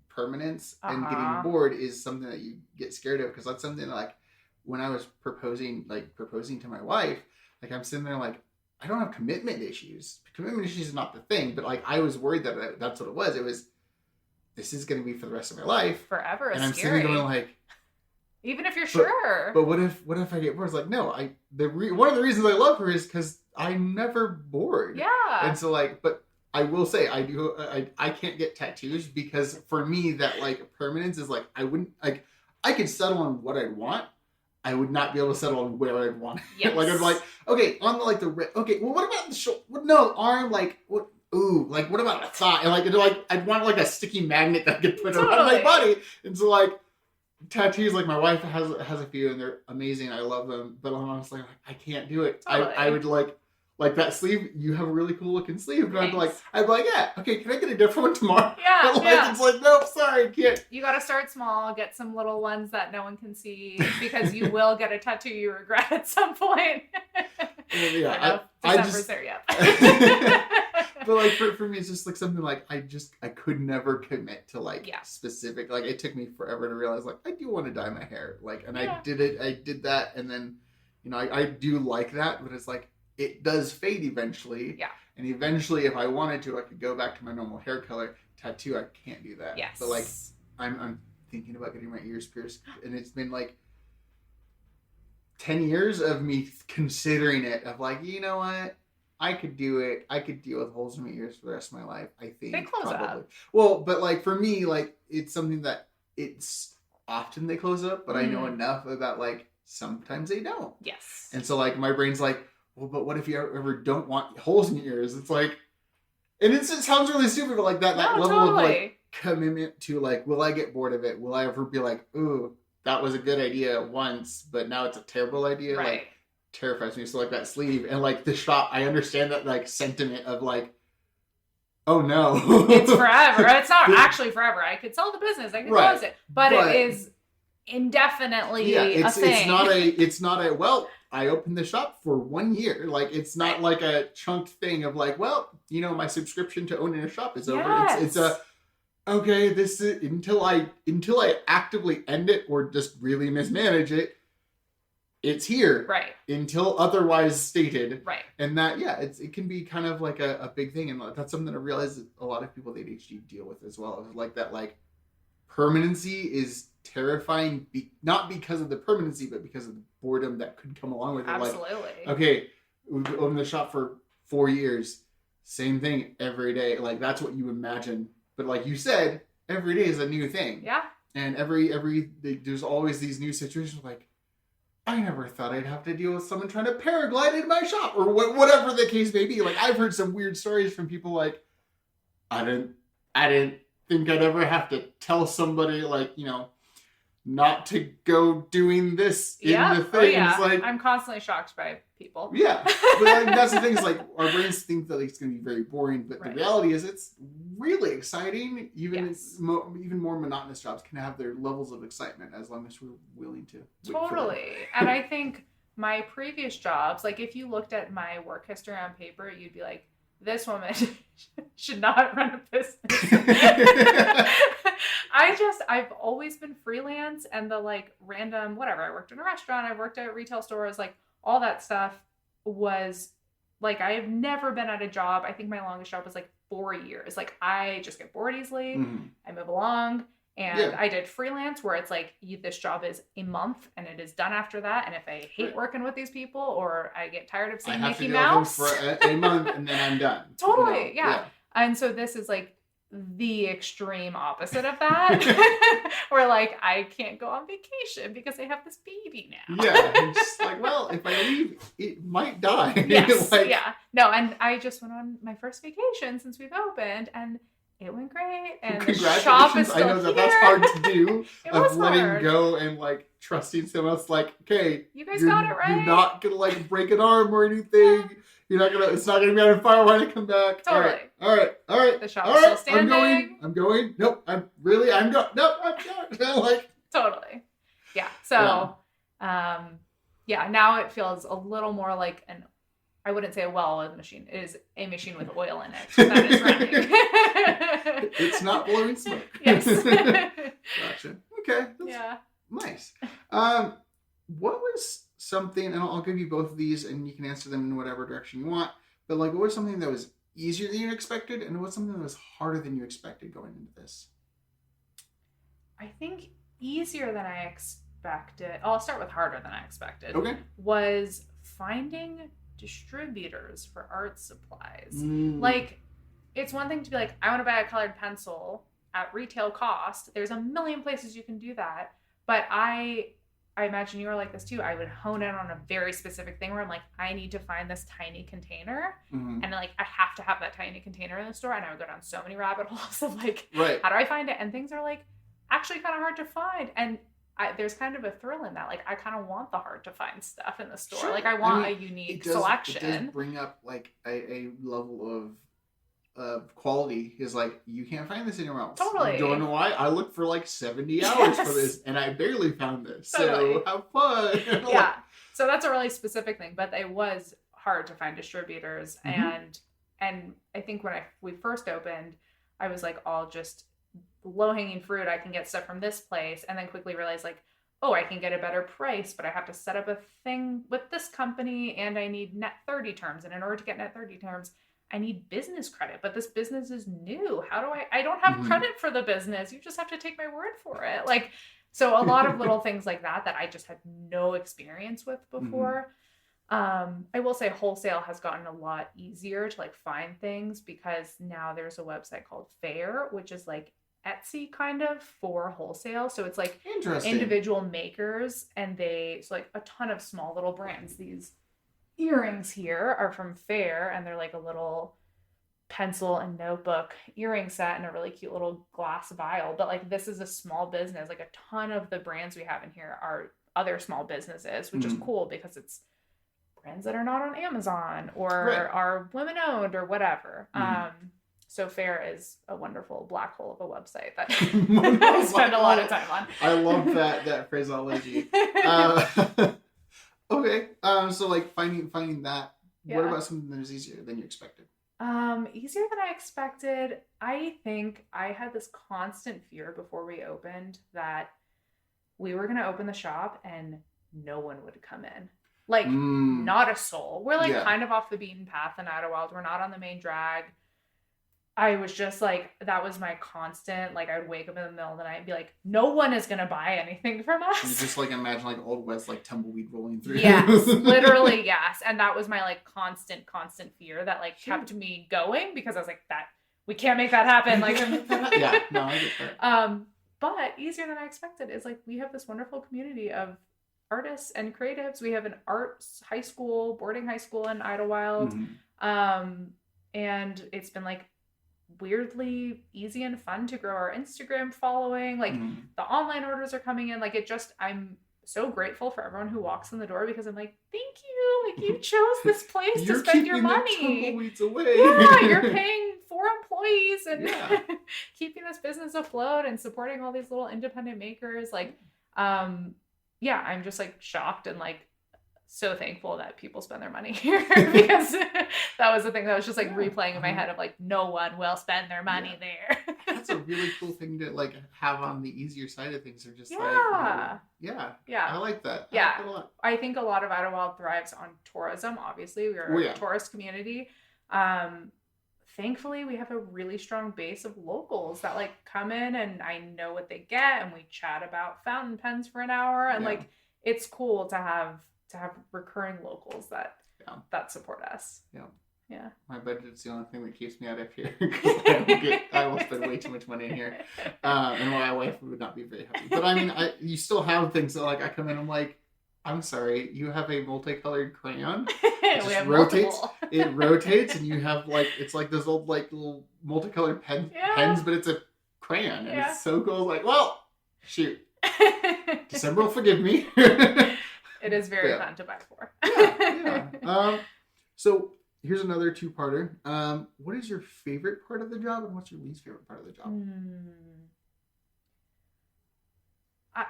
permanence and getting bored is something that you get scared of, because that's something that, like when I was proposing to my wife, like I'm sitting there like, I don't have commitment issues. Commitment issues is not the thing, but like I was worried that that's what it was. It was, this is going to be for the rest of my life. Forever is and I'm scary. sitting there like, even if you're sure. But what if I get bored? It's like, no, one of the reasons I love her is because I'm never bored. Yeah. And so like, but I will say I can't get tattoos because for me that like permanence is like, I wouldn't like, I could settle on what I'd want. I would not be able to settle on where I'd want it. Yes. Like I'd be like, okay, on the like okay, well what about the shoulder? No, arm, like what? Ooh, like what about a thigh? And like I'd want like a sticky magnet that I could put around my body. And so like tattoos, like my wife has a few and they're amazing. I love them, but I'm honestly like I can't do it. Totally. I would like that sleeve. You have a really cool looking sleeve, but I'd be like, yeah, okay, can I get a different one tomorrow? Yeah, but like, it's like, nope, sorry, I can't. You got to start small, get some little ones that no one can see, because you will get a tattoo you regret at some point. Yeah, December's there yet. But like for me, it's just like something like I could never commit to like specific. Like it took me forever to realize like I do want to dye my hair. Like, and I did that, and then I do like that, but it's like it does fade eventually. Yeah. And eventually, if I wanted to, I could go back to my normal hair color. Tattoo, I can't do that. Yes. But like I'm thinking about getting my ears pierced, and it's been like 10 years of me considering it, of like, you know what? I could do it. I could deal with holes in my ears for the rest of my life, I think. They close up. Well, but like for me, like it's something that it's often they close up, but I know enough about like sometimes they don't. Yes. And so like my brain's like, well, but what if you ever don't want holes in your ears? It's like, and it sounds really stupid, but like that level of like commitment to like, will I get bored of it? Will I ever be like, ooh, that was a good idea once, but now it's a terrible idea? Right. Like, terrifies me. So like that sleeve and like the shop, I understand that like sentiment of like, oh no, it's forever. It's not actually forever. I could sell the business, I could close it, but it is indefinitely a thing. It's not a well, I opened the shop for 1 year. Like it's not like a chunked thing of like, well, my subscription to owning a shop is over. Yes. It's a okay, this is until I actively end it or just really mismanage it. It's here, right? Until otherwise stated, right? And that, it can be kind of like a big thing, and that's something I realize that a lot of people with ADHD deal with as well. Like that, like permanency is terrifying, not because of the permanency, but because of the boredom that could come along with it. Absolutely. Like, okay, we've owned the shop for 4 years, same thing every day. Like that's what you imagine, but like you said, every day is a new thing. Yeah. And there's always these new situations like, I never thought I'd have to deal with someone trying to paraglide in my shop or whatever the case may be. Like I've heard some weird stories from people like, I didn't think I'd ever have to tell somebody like, not to go doing this in the thing. Oh, yeah. It's like, I'm constantly shocked by people. Yeah. But like, that's the thing is like our brains think that it's going to be very boring, but the reality is it's really exciting. Even more monotonous jobs can have their levels of excitement as long as we're willing to. Totally. And I think my previous jobs, like if you looked at my work history on paper, you'd be like, this woman should not run a business. I've always been freelance, and the like random whatever. I worked in a restaurant, I worked at retail stores, like all that stuff was like I have never been at a job. I think my longest job was like 4 years. Like I just get bored easily. Mm-hmm. I move along. And Yeah. I did freelance where it's like this job is a month and it is done after that. And if I hate Right. working with these people or I get tired of I seeing have Mickey to deal with Mouse, them for a month and then I'm done. totally, You know? yeah. And so this is like the extreme opposite of that, where like I can't go on vacation because I have this baby now. Yeah, it's just like, well, if I leave, it might die. Yes, Like, yeah. No, and I just went on my first vacation since we've opened, and it went great. And the shop is congratulations. still I know that here. that's hard to do. It of was letting hard. go and like trusting someone else. Like, okay, You guys got it right. You're not gonna like break an arm or anything. You're not gonna. It's not gonna be on fire when I come back. Totally. All right. The shop All is right. still standing. I'm going. Nope. I'm going. Nope. I'm going. Like, Totally. Yeah. So, yeah. Now it feels a little more like I wouldn't say a well-oiled machine. It is a machine with oil in it that is running. It's not blowing smoke. Yes. Gotcha. Okay. Yeah. Nice. What was something, and I'll give you both of these and you can answer them in whatever direction you want, but like what was something that was easier than you expected and what's something that was harder than you expected going into this? I think easier than I expected. I'll start with harder than I expected. Okay. Was finding distributors for art supplies. Mm. Like, it's one thing to be like, I want to buy a colored pencil at retail cost. There's a million places you can do that. But I imagine you were like this too. I would hone in on a very specific thing where I'm like, I need to find this tiny container. Mm-hmm. And like, I have to have that tiny container in the store. And I would go down so many rabbit holes of like, Right. how do I find it? And things are like actually kind of hard to find. And there's kind of a thrill in that. Like, I kind of want the hard to find stuff in the store. Sure. Like, I want a unique selection. It does bring up like a level of quality. Is like, you can't find this anywhere else. Totally. You don't know why. I looked for like 70 hours for this and I barely found this. Totally. So have fun. Yeah. So that's a really specific thing, but it was hard to find distributors. Mm-hmm. And I think when we first opened, I was like, all just low-hanging fruit. I can get stuff from this place, and then quickly realize like, oh, I can get a better price, but I have to set up a thing with this company and I need net 30 terms. And in order to get net 30 terms, I need business credit, but this business is new. How do I don't have credit for the business. You just have to take my word for it. Like, so a lot of little things like that I just had no experience with before. I will say wholesale has gotten a lot easier to like find things because now there's a website called Fair, which is like Etsy kind of for wholesale. So it's like individual makers and so like a ton of small little brands. These earrings here are from Fair and they're like a little pencil and notebook earring set in a really cute little glass vial. But like, this is a small business. Like, a ton of the brands we have in here are other small businesses, which is cool because it's brands that are not on Amazon or are women owned or whatever. So Fair is a wonderful black hole of a website that I spend a lot of time on. I love that phraseology. Okay. So like finding that. Yeah. What about something that is easier than you expected? Easier than I expected. I think I had this constant fear before we opened that we were going to open the shop and no one would come in. Like, not a soul. We're like kind of off the beaten path in Idlewild. We're not on the main drag. I was just like, that was my constant, like, I would wake up in the middle of the night and be like, no one is going to buy anything from us. You just like imagine like Old West, like tumbleweed rolling through. Yes, literally, yes. And that was my like constant fear that like kept me going because I was like, we can't make that happen. Like, yeah, no, I get that. But easier than I expected is like, we have this wonderful community of artists and creatives. We have an arts high school, boarding high school in Idlewild. And it's been like weirdly easy and fun to grow our Instagram following. Like the online orders are coming in. Like, I'm so grateful for everyone who walks in the door because I'm like, thank you. Like, you chose this place to spend your money. Tumbleweeds away. Yeah, you're paying 4 employees and keeping this business afloat and supporting all these little independent makers. Like, yeah, I'm just like shocked and like so thankful that people spend their money here because that was the thing that was just like replaying in my head of like, no one will spend their money there. that's a really cool thing to like have on the easier side of things, or just like, yeah, I like that. I like that a lot. I think a lot of Idlewild thrives on tourism. Obviously, we're a tourist community. Thankfully, we have a really strong base of locals that like come in, and I know what they get, and we chat about fountain pens for an hour, and like it's cool to have recurring locals that support us. Yeah. My budget's the only thing that keeps me out of here, because I will spend way too much money in here, and my wife would not be very happy. But I mean, you still have things that like I come in, I'm like, I'm sorry, you have a multicolored crayon. It rotates, and you have like, it's like those old like little multicolored pens, but it's a crayon, and it's so cool. Like, well, shoot, December will forgive me. It is very fun to buy for. So here's another two-parter. What is your favorite part of the job, and what's your least favorite part of the job?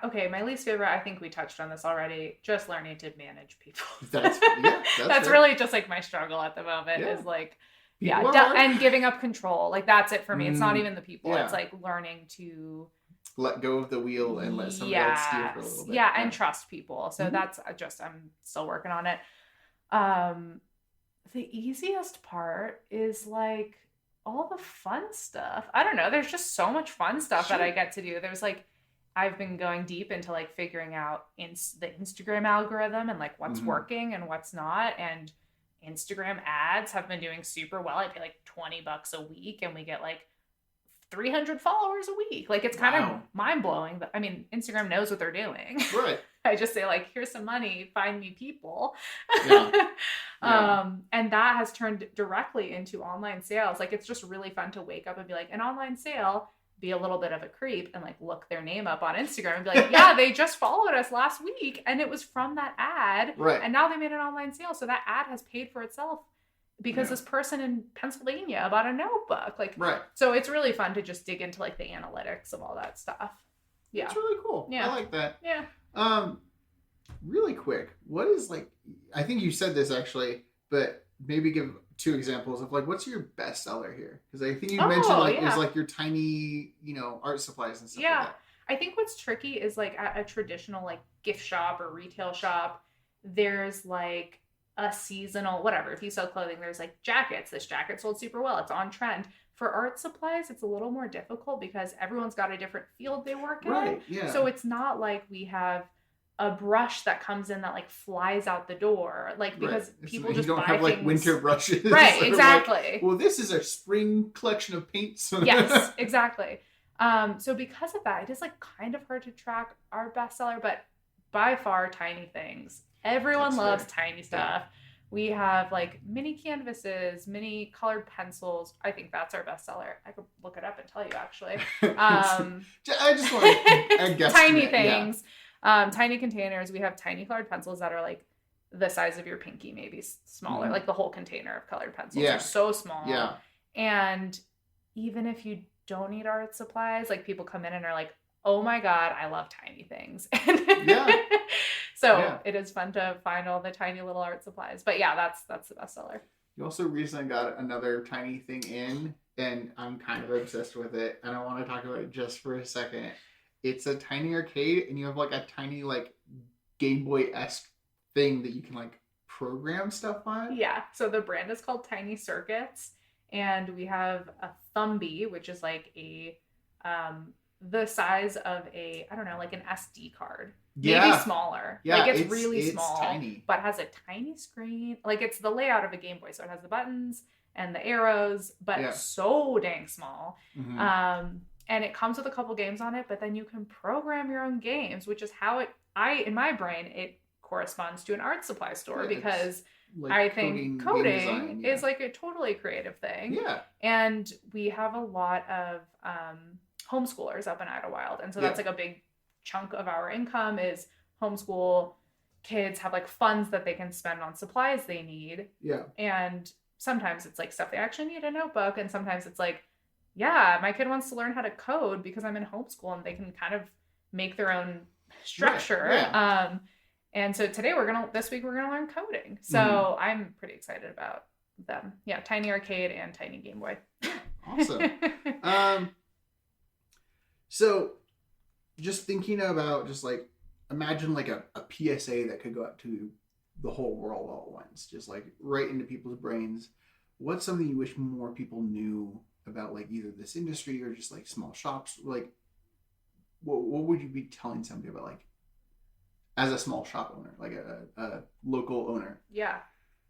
Okay, my least favorite, I think we touched on this already, just learning to manage people. That's really just like my struggle at the moment is like, and giving up control. Like that's it for me. It's not even the people. It's like learning to let go of the wheel and let somebody else steer for a little bit. And trust people. So that's just, I'm still working on it. The easiest part is like all the fun stuff. I don't know. There's just so much fun stuff that I get to do. There's like, I've been going deep into like figuring out the Instagram algorithm and like what's working and what's not. And Instagram ads have been doing super well. I pay like $20 a week and we get like 300 followers a week. Like it's kind of mind blowing, but I mean, Instagram knows what they're doing. Right. I just say like, here's some money, find me people. And that has turned directly into online sales. Like it's just really fun to wake up and be like, an online sale, be a little bit of a creep and like look their name up on Instagram and be like, yeah, they just followed us last week and it was from that ad. Right. And now they made an online sale. So that ad has paid for itself because this person in Pennsylvania bought a notebook. Like, so it's really fun to just dig into like the analytics of all that stuff. Yeah. It's really cool. Yeah. I like that. Yeah. Really quick, what is like, I think you said this actually, but maybe give 2 examples of like, what's your best seller here? Because I think you mentioned like, is like your tiny, art supplies and stuff like that. I think what's tricky is like at a traditional like gift shop or retail shop, there's like a seasonal, whatever. If you sell clothing, there's like jackets. This jacket sold super well. It's on trend. For art supplies, it's a little more difficult because everyone's got a different field they work in. Right, yeah. So it's not like we have a brush that comes in that like flies out the door, like because people just don't buy have like things. Winter brushes, right? Exactly. Like, well, this is a spring collection of paints. Yes, exactly. So because of that, it is like kind of hard to track our bestseller, but by far, tiny things. Everyone loves tiny stuff. We have like mini canvases, mini colored pencils. I think that's our bestseller. I could look it up and tell you actually. I just want to guess tiny things. Tiny containers. We have tiny colored pencils that are like the size of your pinky, maybe smaller, like the whole container of colored pencils. They're so small. Yeah. And even if you don't need art supplies, like people come in and are like, oh my God, I love tiny things. So it is fun to find all the tiny little art supplies. But yeah, that's the bestseller. You also recently got another tiny thing in, and I'm kind of obsessed with it. And I want to talk about it just for a second. It's a tiny arcade, and you have like a tiny like Game Boy-esque thing that you can like program stuff on. Yeah. So the brand is called Tiny Circuits, and we have a Thumbie, which is like a the size of a, I don't know, like an SD card. Maybe smaller. Yeah, like it's really small, tiny. But has a tiny screen. Like it's the layout of a Game Boy, so it has the buttons and the arrows, but so dang small. Mm-hmm. And it comes with a couple games on it, but then you can program your own games, which is how in my brain, it corresponds to an art supply store because like I think coding is like a totally creative thing. Yeah. And we have a lot of homeschoolers up in Idlewild. And so that's like a big chunk of our income is homeschool kids have like funds that they can spend on supplies they need. Yeah. And sometimes it's like stuff they actually need, a notebook. And sometimes it's like, yeah, my kid wants to learn how to code because I'm in homeschool and they can kind of make their own structure. Right. Yeah. And so this week we're going to learn coding. So I'm pretty excited about them. Yeah. Tiny Arcade and Tiny Game Boy. Awesome. So just thinking about just like imagine like a PSA that could go out to the whole world all at once, just like right into people's brains. What's something you wish more people knew about like either this industry or just like small shops? Like what would you be telling somebody about like as a small shop owner, like a local owner? Yeah.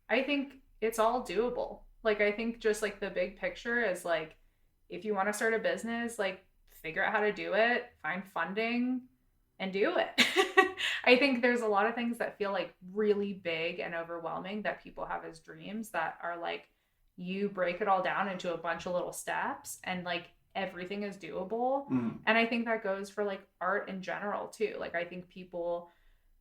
I think it's all doable. Like, I think just like the big picture is like, if you want to start a business, like figure out how to do it, find funding, and do it. I think there's a lot of things that feel like really big and overwhelming that people have as dreams that are like, you break it all down into a bunch of little steps and like everything is doable. And I think that goes for like art in general too. Like, I think people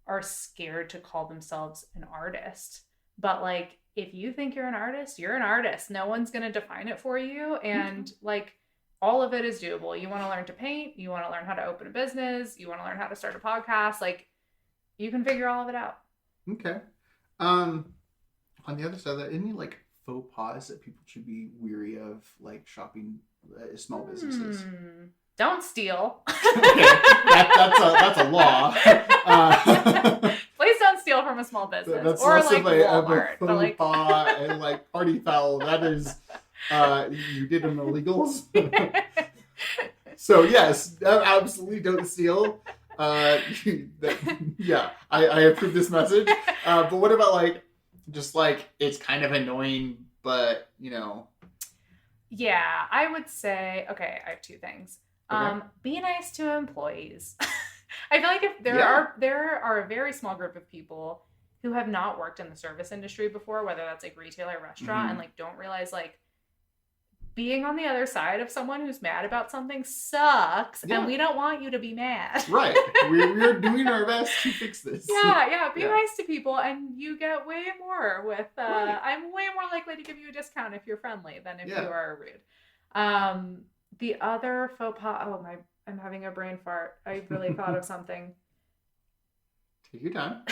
are scared to call themselves an artist, but like, if you think you're an artist, you're an artist. No one's going to define it for you. And like, all of it is doable. You want to learn to paint, you want to learn how to open a business, you want to learn how to start a podcast, like you can figure all of it out. Okay. On the other side of that, any like faux pas that people should be weary of, like shopping small businesses? Don't steal. Okay. That's a law. Please don't steal from a small business. That's or less like of a Walmart. faux But like pas and like party foul. That is, you did them illegals. So yes, absolutely don't steal. Yeah, I approve this message. But what about like, just like it's kind of annoying, but you know. Yeah, I would say, okay, I have two things. Okay. Be nice to employees. I feel like if there are a very small group of people who have not worked in the service industry before, whether that's like retail or restaurant, and like don't realize like being on the other side of someone who's mad about something sucks, and we don't want you to be mad. Right. We're doing our best to fix this. Yeah. Be nice to people, and you get way more with. Right. I'm way more likely to give you a discount if you're friendly than if you are rude. The other faux pas. Oh my! I'm having a brain fart. I really thought of something. Take your time.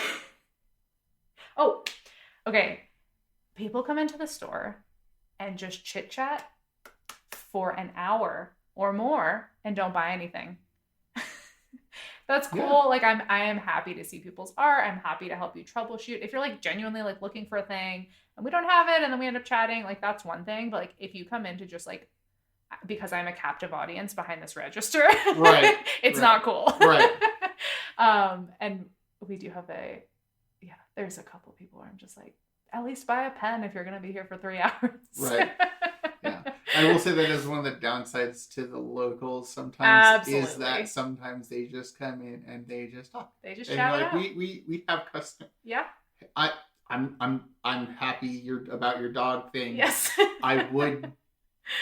Oh, okay. People come into the store and just chit chat for an hour or more and don't buy anything. That's cool. Yeah. Like I am happy to see people's art. I'm happy to help you troubleshoot. If you're like genuinely like looking for a thing and we don't have it and then we end up chatting, like that's one thing. But like if you come in to just like, because I'm a captive audience behind this register, right? It's not cool. Right. And we do have there's a couple people where I'm just like, at least buy a pen if you're going to be here for 3 hours. Right. Yeah. I will say that is one of the downsides to the locals sometimes. Absolutely. Is that sometimes they just come in and they just talk. They just and shout like, out. We have custom. Yeah. I'm happy about your dog thing. Yes. I would.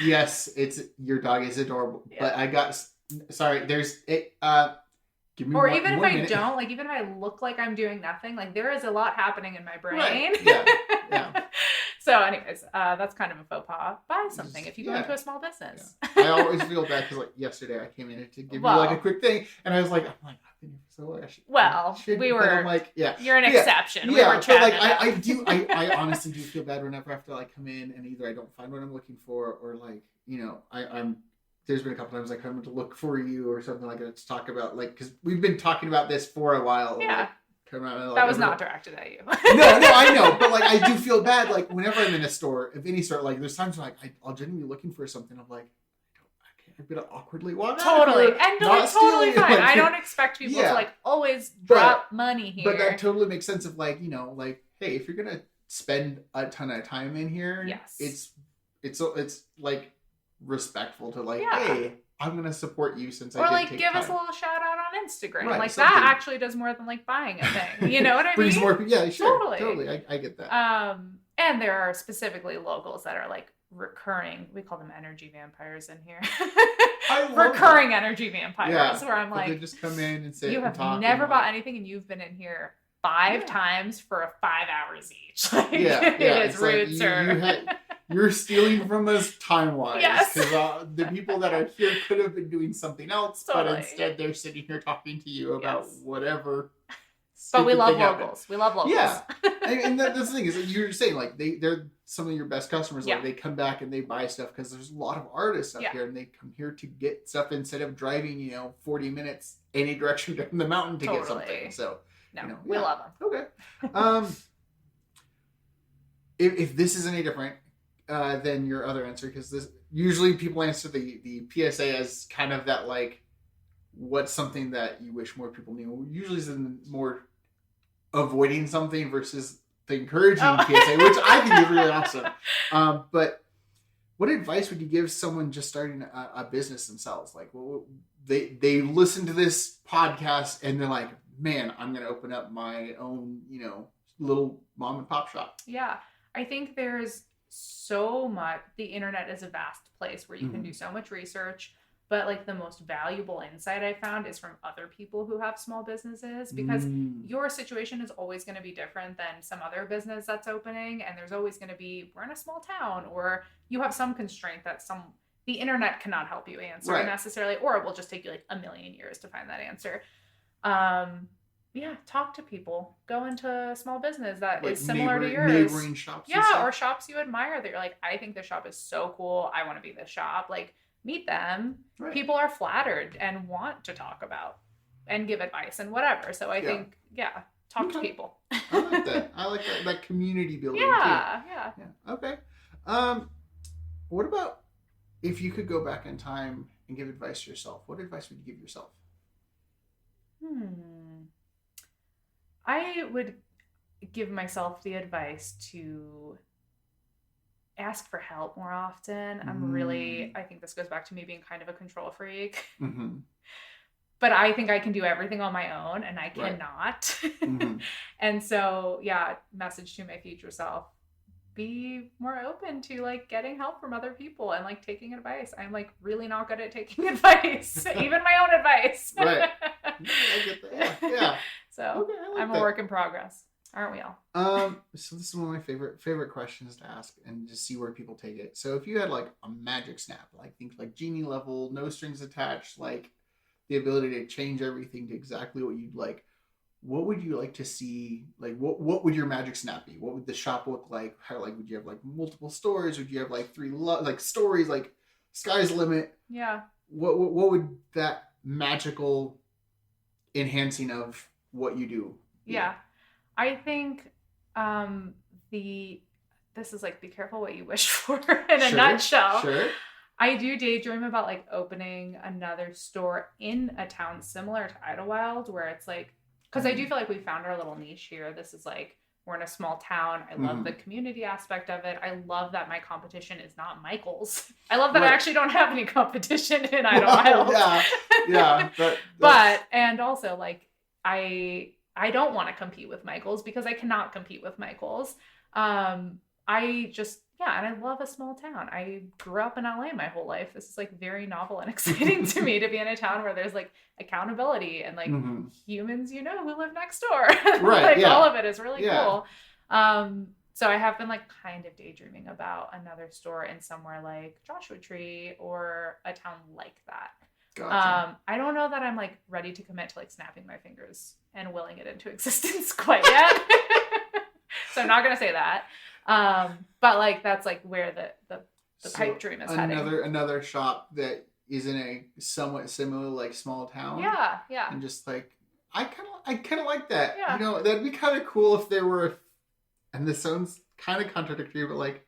Yes, it's your dog is adorable. Yeah. But I got sorry. There's it. Give me or one, even if one I minute. don't, like even if I look like I'm doing nothing, like there is a lot happening in my brain. Right. Yeah. So, anyways, that's kind of a faux pas. Buy something if you go into a small business. Yeah. I always feel bad because like yesterday I came in to give you like a quick thing, and I was like, I've been here for so long. We were. I'm like, You're an exception. Yeah, we were chatting. But like I honestly do feel bad whenever I have to like come in and either I don't find what I'm looking for or like I'm. There's been a couple times I come to look for you or something like that to talk about like because we've been talking about this for a while. Yeah. Like, that was not directed at you. no, I know, but like I do feel bad. Like whenever I'm in a store, of any sort, like there's times when like I'll genuinely be looking for something. I'm like, I'm gonna awkwardly walk totally, and like totally fine. Like, I don't expect people to like always drop money here. But that totally makes sense. Of like like hey, if you're gonna spend a ton of time in here, yes, it's like respectful to like hey. I'm gonna support you since I did like take give time. us a little shout out on Instagram. Right, like something. that actually does more than like buying a thing. You know what I mean? Brings more. Yeah, sure. Totally. I get that. And there are specifically locals that are like recurring. We call them energy vampires in here. Recurring energy vampires. Where I'm like, they just come in and sit. You have never bought anything, and you've been in here 5 times for 5 hours each. Like, it is rude, like sir. You're stealing from us time-wise. Yes. Because the people that are here could have been doing something else, totally. but instead they're sitting here talking to you about whatever. But we stupid love thing happened. locals. We love locals. Yeah. And that's the thing is that you're saying like they're some of your best customers. Like they come back and they buy stuff because there's a lot of artists up here and they come here to get stuff instead of driving 40 minutes any direction down the mountain to get something. So we love them. Okay. If this is any different than your other answer, because this usually people answer the PSA as kind of that like, what's something that you wish more people knew? Usually is more avoiding something versus the encouraging PSA, which I think is really awesome. But what advice would you give someone just starting a business themselves? Like, they listen to this podcast and they're like, man, I'm going to open up my own, little mom and pop shop. Yeah. I think there's so much. The internet is a vast place where you can do so much research. But like the most valuable insight I found is from other people who have small businesses, because your situation is always going to be different than some other business that's opening. And there's always going to be, we're in a small town, or you have some constraint that the internet cannot help you answer necessarily, or it will just take you like a million years to find that answer. Talk to people. Go into a small business that is similar to yours. Neighboring shops. Yeah, or shops you admire that you're like, I think this shop is so cool. I want to be this shop. Like, meet them. Right. People are flattered and want to talk about and give advice and whatever. So I think, talk to people. I like that. I like that community building too. Yeah. Okay. What about if you could go back in time and give advice to yourself? What advice would you give yourself? I would give myself the advice to ask for help more often. I think this goes back to me being kind of a control freak. But I think I can do everything on my own and I cannot. And so, message to my future self, be more open to like getting help from other people and like taking advice. I'm like really not good at taking advice, even my own advice. Right. I get that. Yeah. So I'm a work in progress. Aren't we all? So this is one of my favorite questions to ask and just see where people take it. So if you had like a magic snap, like think like genie level, no strings attached, like the ability to change everything to exactly what you'd like, what would you like to see? Like what would your magic snap be? What would the shop look like? How like would you have like multiple stores? Would you have like three like stories? Like sky's the limit? Yeah. What would that magical enhancing of what you do be? Yeah. I think this is like, be careful what you wish for in a nutshell. Sure. I do daydream about like opening another store in a town similar to Idlewild, where it's like, because I do feel like we found our little niche here. This is like, we're in a small town. I love the community aspect of it. I love that my competition is not Michael's. I love that I actually don't have any competition in Idlewild. Yeah. But, and also like, I don't want to compete with Michael's because I cannot compete with Michael's. And I love a small town. I grew up in LA my whole life. This is like very novel and exciting to me to be in a town where there's like accountability and like humans, who live next door. All of it is really cool. So I have been like kind of daydreaming about another store in somewhere like Joshua Tree or a town like that. Gotcha. I don't know that I'm like ready to commit to like snapping my fingers and willing it into existence quite yet. So I'm not going to say that. But like, that's like where the pipe dream is heading. Another shop that is in a somewhat similar, like small town. Yeah. And just like, I kind of like that. Yeah. That'd be kind of cool if there were, and this sounds kind of contradictory, but like,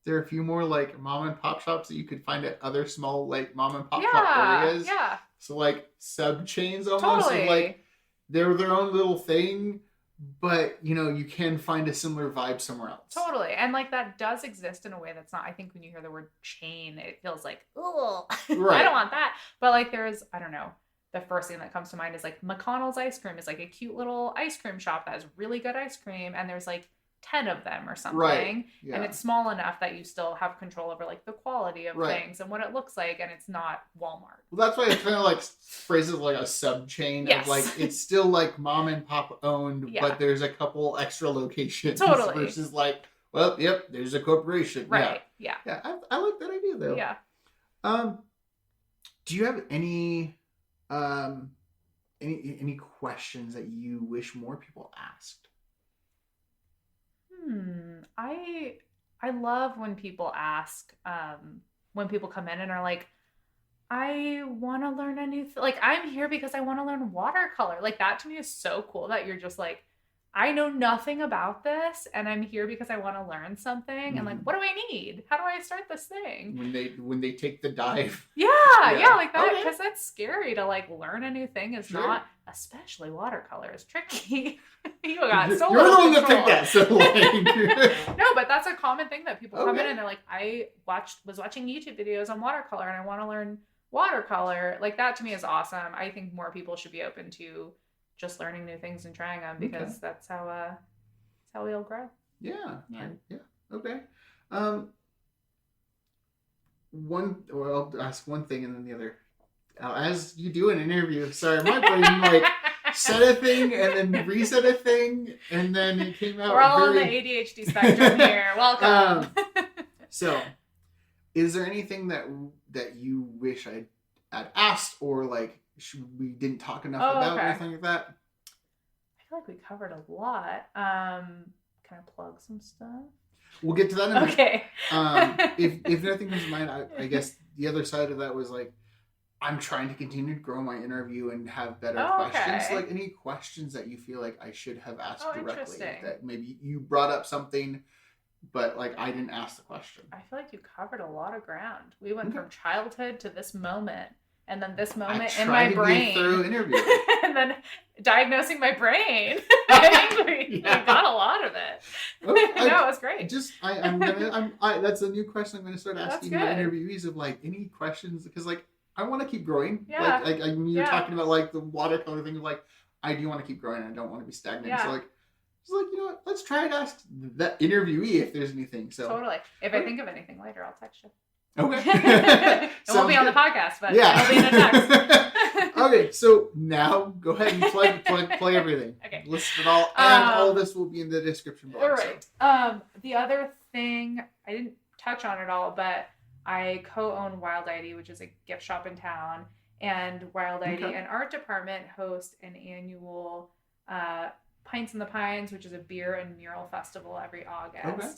there are a few more like mom and pop shops that you could find at other small like mom and pop shop areas. Yeah. So like sub chains almost. Totally. Of, like they're their own little thing, but you can find a similar vibe somewhere else. Totally. And like that does exist in a way that's not, I think when you hear the word chain, it feels like, oh, I don't want that. But like there's, I don't know, the first thing that comes to mind is like McConnell's Ice Cream is like a cute little ice cream shop that has really good ice cream. And there's like 10 of them or something. Right. Yeah. And it's small enough that you still have control over like the quality of things and what it looks like, and it's not Walmart. Well, that's why it's kind of like phrases like a sub chain of like it's still like mom and pop owned, but there's a couple extra locations. Totally. Versus like, well, yep, there's a corporation. Right. Yeah. I like that idea though. Yeah. Do you have any any questions that you wish more people asked? I love when people ask, when people come in and are like, I want to learn a new like I'm here because I want to learn watercolor. Like that to me is so cool that you're just like, I know nothing about this and I'm here because I want to learn something. And like, what do I need? How do I start this thing? When they take the dive. Yeah, like that, because that's scary to like learn a new thing is not, especially watercolor is tricky. You got so You're the one that control. picked that, so like No, but that's a common thing that people come in Okay. and they're like, was watching YouTube videos on watercolor and I want to learn watercolor. Like that to me is awesome. I think more people should be open to just learning new things and trying them because that's how we all grow. Yeah. Okay. I'll ask one thing and then the other. As you do an interview, sorry, my brain like said a thing and then reset a thing and then it came out. We're all on the ADHD spectrum here. Welcome. So, is there anything that you wish I'd asked or like we didn't talk enough about or anything like that? I feel like we covered a lot. Can I plug some stuff? We'll get to that in a minute. Okay. If nothing comes to mind, I guess the other side of that was like, I'm trying to continue to grow my interview and have better questions. Like any questions that you feel like I should have asked directly that maybe you brought up something, but like I didn't ask the question. I feel like you covered a lot of ground. We went from childhood to this moment. And then this moment in my brain. Be a thorough interview. And then diagnosing my brain. I think we got a lot of it. Okay, no, it was great. That's a new question I'm gonna start asking my interviewees of like any questions because like I want to keep growing. Yeah. Like when you're talking about like the watercolor thing, like I do want to keep growing. I don't want to be stagnant. Yeah. So like. It's like, you know what? Let's try and ask that interviewee if there's anything. So totally. If I think of anything later, I'll text you. Okay. It won't be on the podcast, but it'll be in a text. Okay, so now go ahead and play everything. Okay. List it all, and all this will be in the description box. All right. So. The other thing, I didn't touch on it all, but I co-own Wild ID, which is a gift shop in town, and Wild ID and Art Department host an annual Pints in the Pines, which is a beer and mural festival every August. Okay.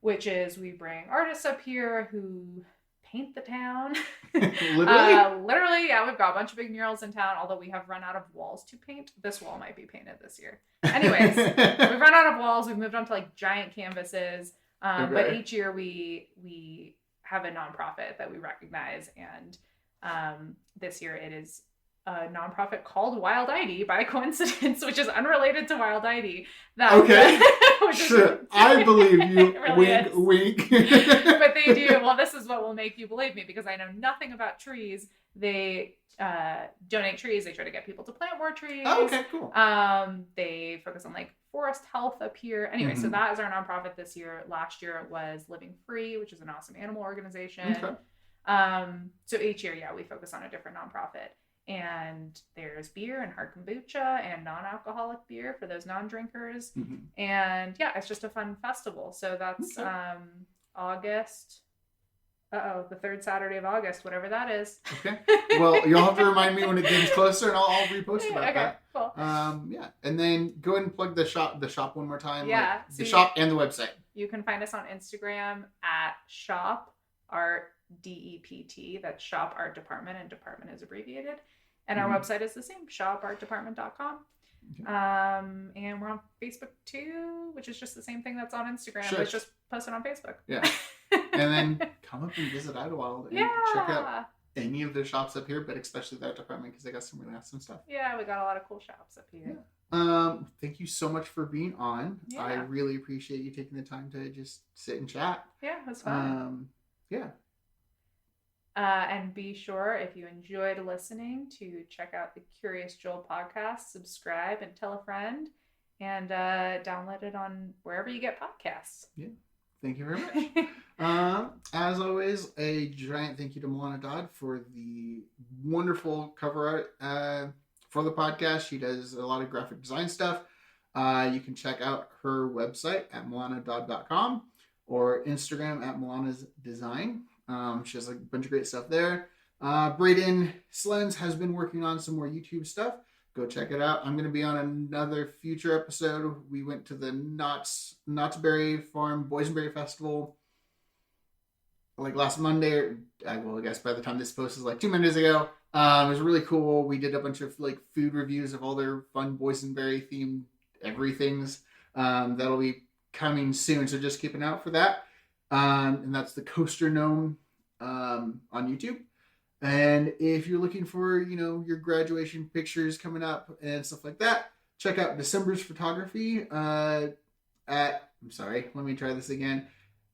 Which is we bring artists up here who paint the town. Literally, yeah, we've got a bunch of big murals in town, although we have run out of walls to paint. This wall might be painted this year. Anyways, we've run out of walls. We've moved on to like giant canvases. But each year we have a nonprofit that we recognize. And this year it is a nonprofit called Wild ID by coincidence, which is unrelated to Wild ID. Sure, I believe you. Really wink. But they do. Well, this is what will make you believe me because I know nothing about trees. They donate trees. They try to get people to plant more trees. Oh, okay, cool. They focus on like forest health up here. Anyway, so that is our nonprofit this year. Last year it was Living Free, which is an awesome animal organization. Okay. So each year, we focus on a different nonprofit. And there's beer and hard kombucha and non-alcoholic beer for those non-drinkers. And it's just a fun festival. So that's August. The third Saturday of August, whatever that is. Okay. Well, you'll have to remind me when it gets closer, and I'll repost about that. Cool. And then go ahead and plug the shop one more time. Yeah. Like the shop and the website. You can find us on Instagram at shop art DEPT. That's shop art department, and department is abbreviated. And our website is the same, shopartdepartment.com. Okay. And we're on Facebook too, which is just the same thing that's on Instagram. Sure. It's just posted on Facebook. Yeah. And then come up and visit Idlewild and check out any of their shops up here, but especially that department because they got some really awesome stuff. Yeah, we got a lot of cool shops up here. Yeah. Thank you so much for being on. Yeah. I really appreciate you taking the time to just sit and chat. Yeah, it was fun. And be sure, if you enjoyed listening, to check out the Curious Joel podcast, subscribe, and tell a friend, and download it on wherever you get podcasts. Yeah. Thank you very much. As always, a giant thank you to Milana Dodd for the wonderful cover art for the podcast. She does a lot of graphic design stuff. You can check out her website at milanadodd.com or Instagram at Milana's Design. She has a bunch of great stuff there. Braden Slens has been working on some more YouTube stuff. Go check it out. I'm going to be on another future episode. We went to the Knott's Berry Farm Boysenberry Festival like last Monday, or well, I guess by the time this post is like 2 minutes ago. It was really cool. We did a bunch of like food reviews of all their fun boysenberry themed everythings. That'll be coming soon, so just keep an eye out for that. And that's the Coaster Gnome on YouTube. And if you're looking for, your graduation pictures coming up and stuff like that, check out December's photography I'm sorry, let me try this again.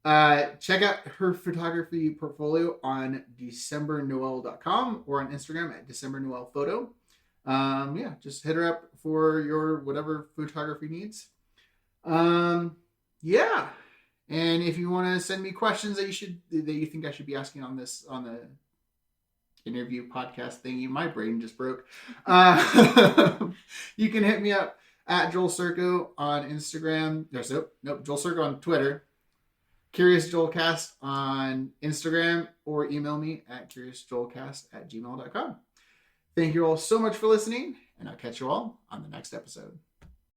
Check out her photography portfolio on DecemberNoel.com or on Instagram at DecemberNoelPhoto. Just hit her up for your whatever photography needs. Yeah. And if you want to send me questions that you think I should be asking on the interview podcast thingy, my brain just broke. You can hit me up at Joel Circo on Instagram. Joel Circo on Twitter. Curious Joelcast on Instagram, or email me at curiousjoelcast@gmail.com. Thank you all so much for listening, and I'll catch you all on the next episode.